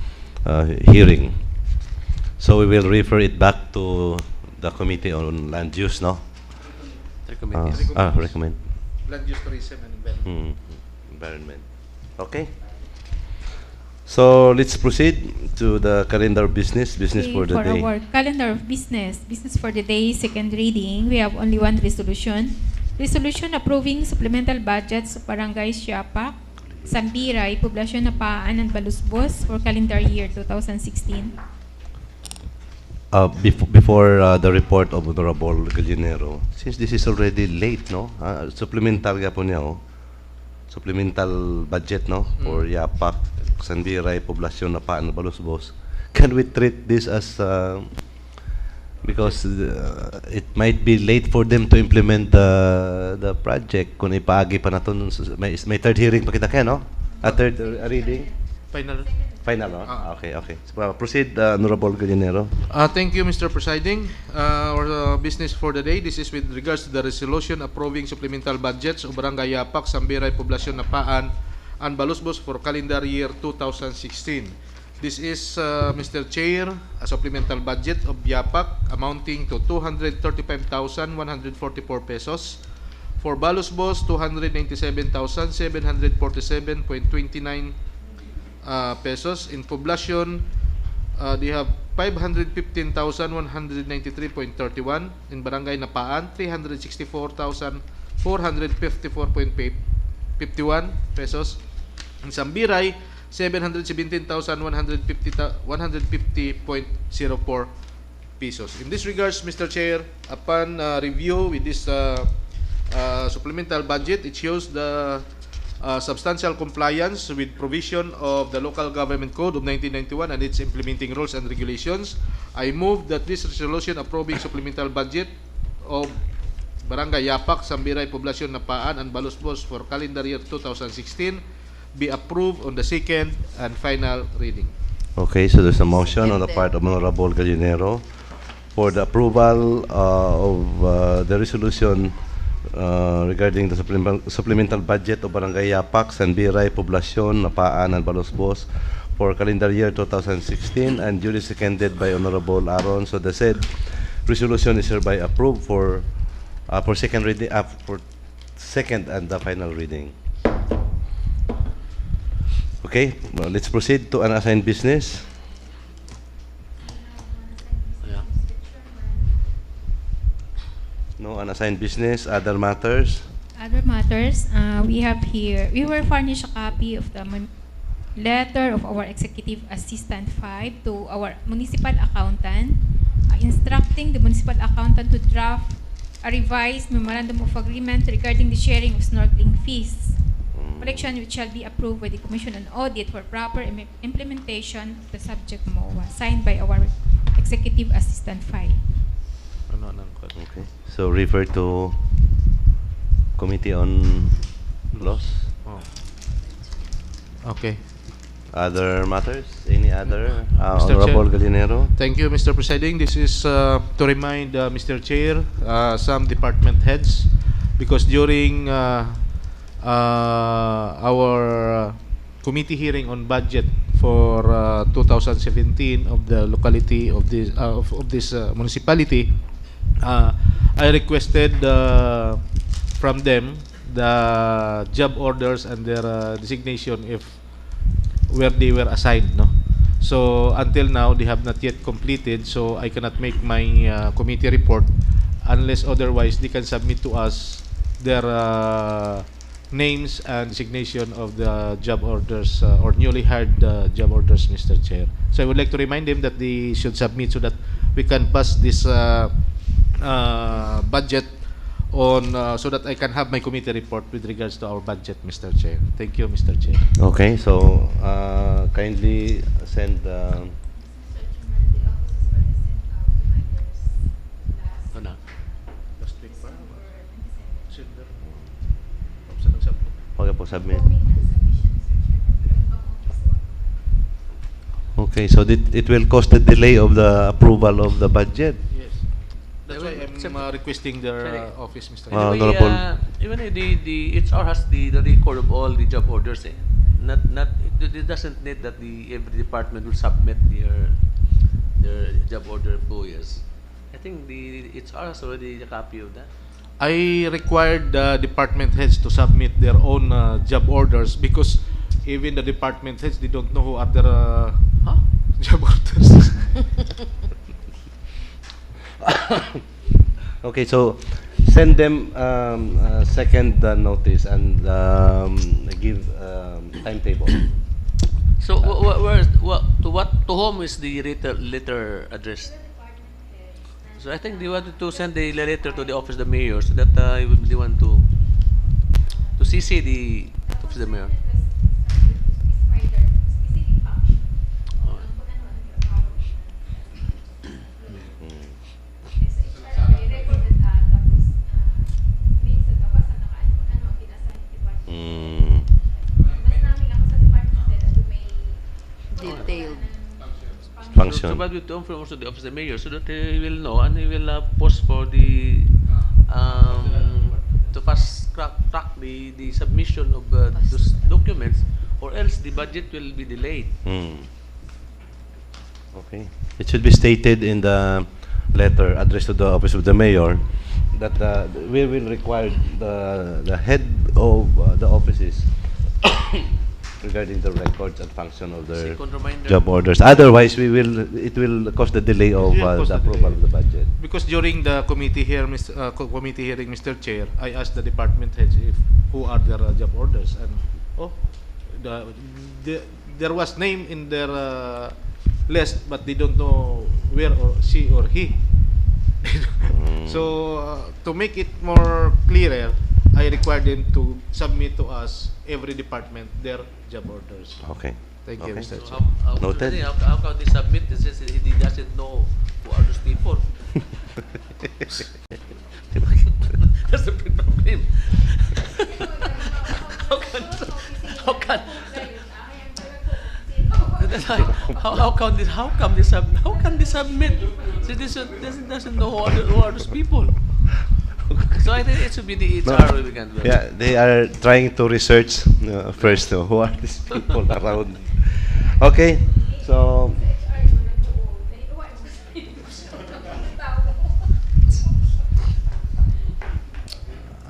hearing. So we will refer it back to the committee on land use, no? Recommend. Recommend. Land use, tourism, and environment. Environment. Okay. So let's proceed to the calendar of business for the day. our calendar of business for the day, second reading, we have only one resolution. Resolution approving supplemental budgets of Barangay Siapak, Sambiray, Poblasyon Napaan, and Balusbos for calendar year 2016. Before the report of Honorable Gallinero, since this is already late, no? Supplemental nga po niya, oh. Supplemental budget, no? For Yapak, Sandiray, Poblasyon Napaan, Balusbos. Can we treat this as because it might be late for them to implement the project kung ipaagi pa na to may third hearing pa kita kaya, no? A third reading? Final, no? Okay. So, proceed, Honorable Gallinero. Thank you, Mr. Presiding. Our business for the day, this is with regards to the resolution approving supplemental budgets of Barangay Yapak, Sambiray, Poblasyon Napaan, and Balusbos for calendar year 2016. This is, Mr. Chair, a supplemental budget of Yapak amounting to 235,144 pesos. For Balusbos, 297,747.29 pesos. In Poblasyon, they have 515,193.31. In Barangay Napaan, 364,454.51 pesos. In Sambiray, 717,150.04 pesos. In this regards, Mr. Chair, upon review with this supplemental budget, it shows the substantial compliance with provision of the Local Government Code of 1991 and its implementing rules and regulations. I move that this resolution approving supplemental budget of Barangay Yapak, Sambiray, Poblasyon Napaan, and Balusbos for calendar year 2016 be approved on the second and final reading. Okay, so there's a motion on the part of Honorable Gallinero for the approval of the resolution regarding the supplemental budget of Barangay Yapak, Sanbiray, Poblasyon, Napaan, and Balusbos for calendar year 2016 and duly seconded by Honorable Aaron. So the said resolution is hereby approved for second reading, for second and the final reading. Okay, well, let's proceed to unassigned business. Yeah. No unassigned business. Other matters. Other matters, we have here, we were furnished a copy of the letter of our Executive Assistant 5 to our municipal accountant, instructing the municipal accountant to draft a revised memorandum of agreement regarding the sharing of snorkeling fees, collection which shall be approved by the Commission on Audit for proper implementation of the subject MOA, signed by our Executive Assistant 5. Okay, so refer to Committee on Laws. Oh. Okay. Other matters? Any other? Mr. Honorable Chair. Gallinero. Thank you, Mr. Presiding. This is to remind Mr. Chair, some department heads, because during our committee hearing on budget for 2017 of the locality of this municipality, I requested from them the job orders and their designation if where they were assigned, no. So until now they have not yet completed, so I cannot make my committee report unless otherwise they can submit to us their names and designation of the job orders or newly hired job orders, Mr. Chair. So I would like to remind them that they should submit so that we can pass this budget on so that I can have my committee report with regards to our budget, Mr. Chair. Thank you, Mr. Chair. Okay, so kindly send. Last week pa? Okay po, submit. Okay, so it will cause the delay of the approval of the budget. Yes. That's why I'm requesting their office, Mr. Chair. Honorable. Even the HR has the record of all the job orders. It doesn't need that every department will submit their job order employees. I think the HR has already a copy of that. I required the department heads to submit their own job orders because even the department heads, they don't know who are their job orders. Okay, so send them second notice and give timetable. So to whom is the letter addressed? So I think they wanted to send the letter to the office of the mayor so that he would be the one to CC the office of the mayor. Detailed. Function. So but we to inform also the office of the mayor so that he will know and he will post for the to fast track the submission of those documents, or else the budget will be delayed. Okay. It should be stated in the letter addressed to the office of the mayor that we will require the head of the offices regarding the records and function of their Second reminder. job orders. Otherwise, it will cause the delay of the approval of the budget. Because during the committee here, committee hearing, Mr. Chair, I asked the department heads if who are their job orders, and there was name in their list, but they don't know where or she or he. So to make it more clearer, I required them to submit to us, every department, their job orders. Okay. Thank you, Okay. Mr. So Chair. Noted. how can they submit this? He doesn't know who are those people. That's the big problem. how can how can they submit? So this doesn't know who are those people. So I think it should be the HR we can do. Yeah, they are trying to research first who are these people around. Okay, so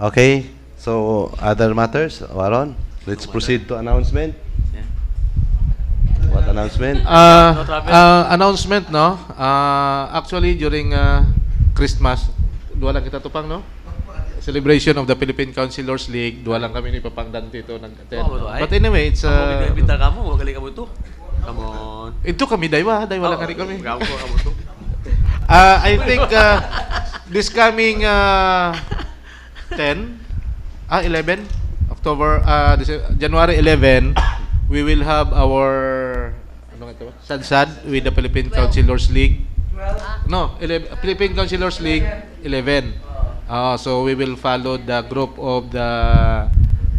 Okay, so other matters, Waron? Let's proceed to announcement. What announcement? Announcement, no? Actually, during Christmas, dua lang kita tupang, no? Celebration of the Philippine Councilors League, dua lang kami ni Papangdan dito nag-attend. But anyway, it's Bita ka mo, magaling ka mo ito. Come on. ito kami daywa lang kami. Gago ka mo ito. I think this coming 11 October, January 11, we will have our Sadsad with the Philippine Councilors League. No, Philippine Councilors League 11. So we will follow the group of the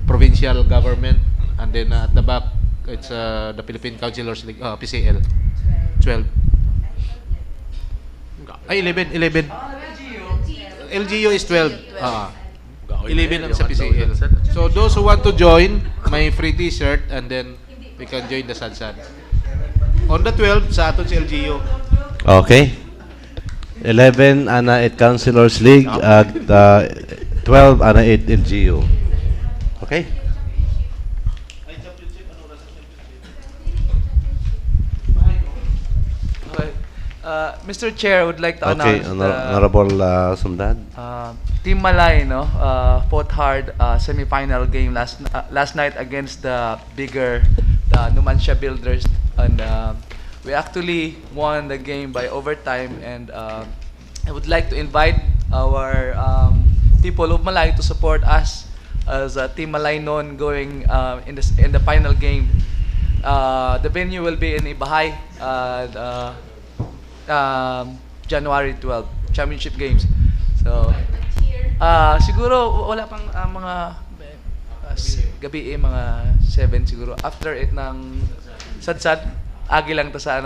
provincial government, and then at the back it's the Philippine Councilors League, PCL 12. Ay, 11. LGU is 12. 11 ang sa PCL. So those who want to join, may free t-shirt, and then we can join the Sadsad. On the 12, sa aton si LGU. Okay. 11 ana 8 Councilors League at 12 ana 8 LGU. Okay? Mr. Chair, I would like to Okay, announce Honorable Sumdad. Team Malay, fought hard semi-final game last night against the bigger Numancia Builders, and we actually won the game by overtime. And I would like to invite our people of Malay to support us as Team Malay noon going in the final game. The venue will be in Ibahay. January 12, championship games. So, siguro wala pang mga gabi mga 7 siguro. After it ng Sadsad, agi lang ta sa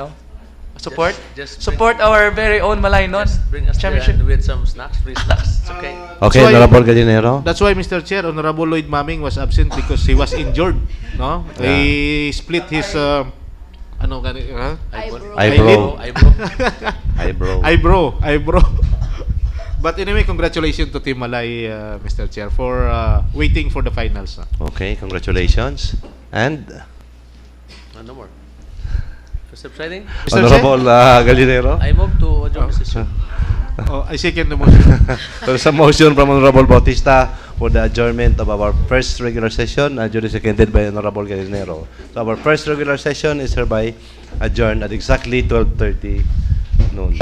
support. Support our very own Malay noon. Bring us Championship with some snacks, free snacks. It's okay. Okay, Honorable Gallinero. That's why Mr. Chair, Honorable Lloyd Maming was absent because he was injured, no? He split his eyebrow. But anyway, congratulations to Team Malay, Mr. Chair, for waiting for the finals. Okay, congratulations. And No more. For subsiding? Honorable Gallinero. I move to adjourn the session. I second the motion. There's a motion from Honorable Bautista for the adjournment of our first regular session, duly seconded by Honorable Gallinero. So our first regular session is hereby adjourned at exactly 12:30 noon.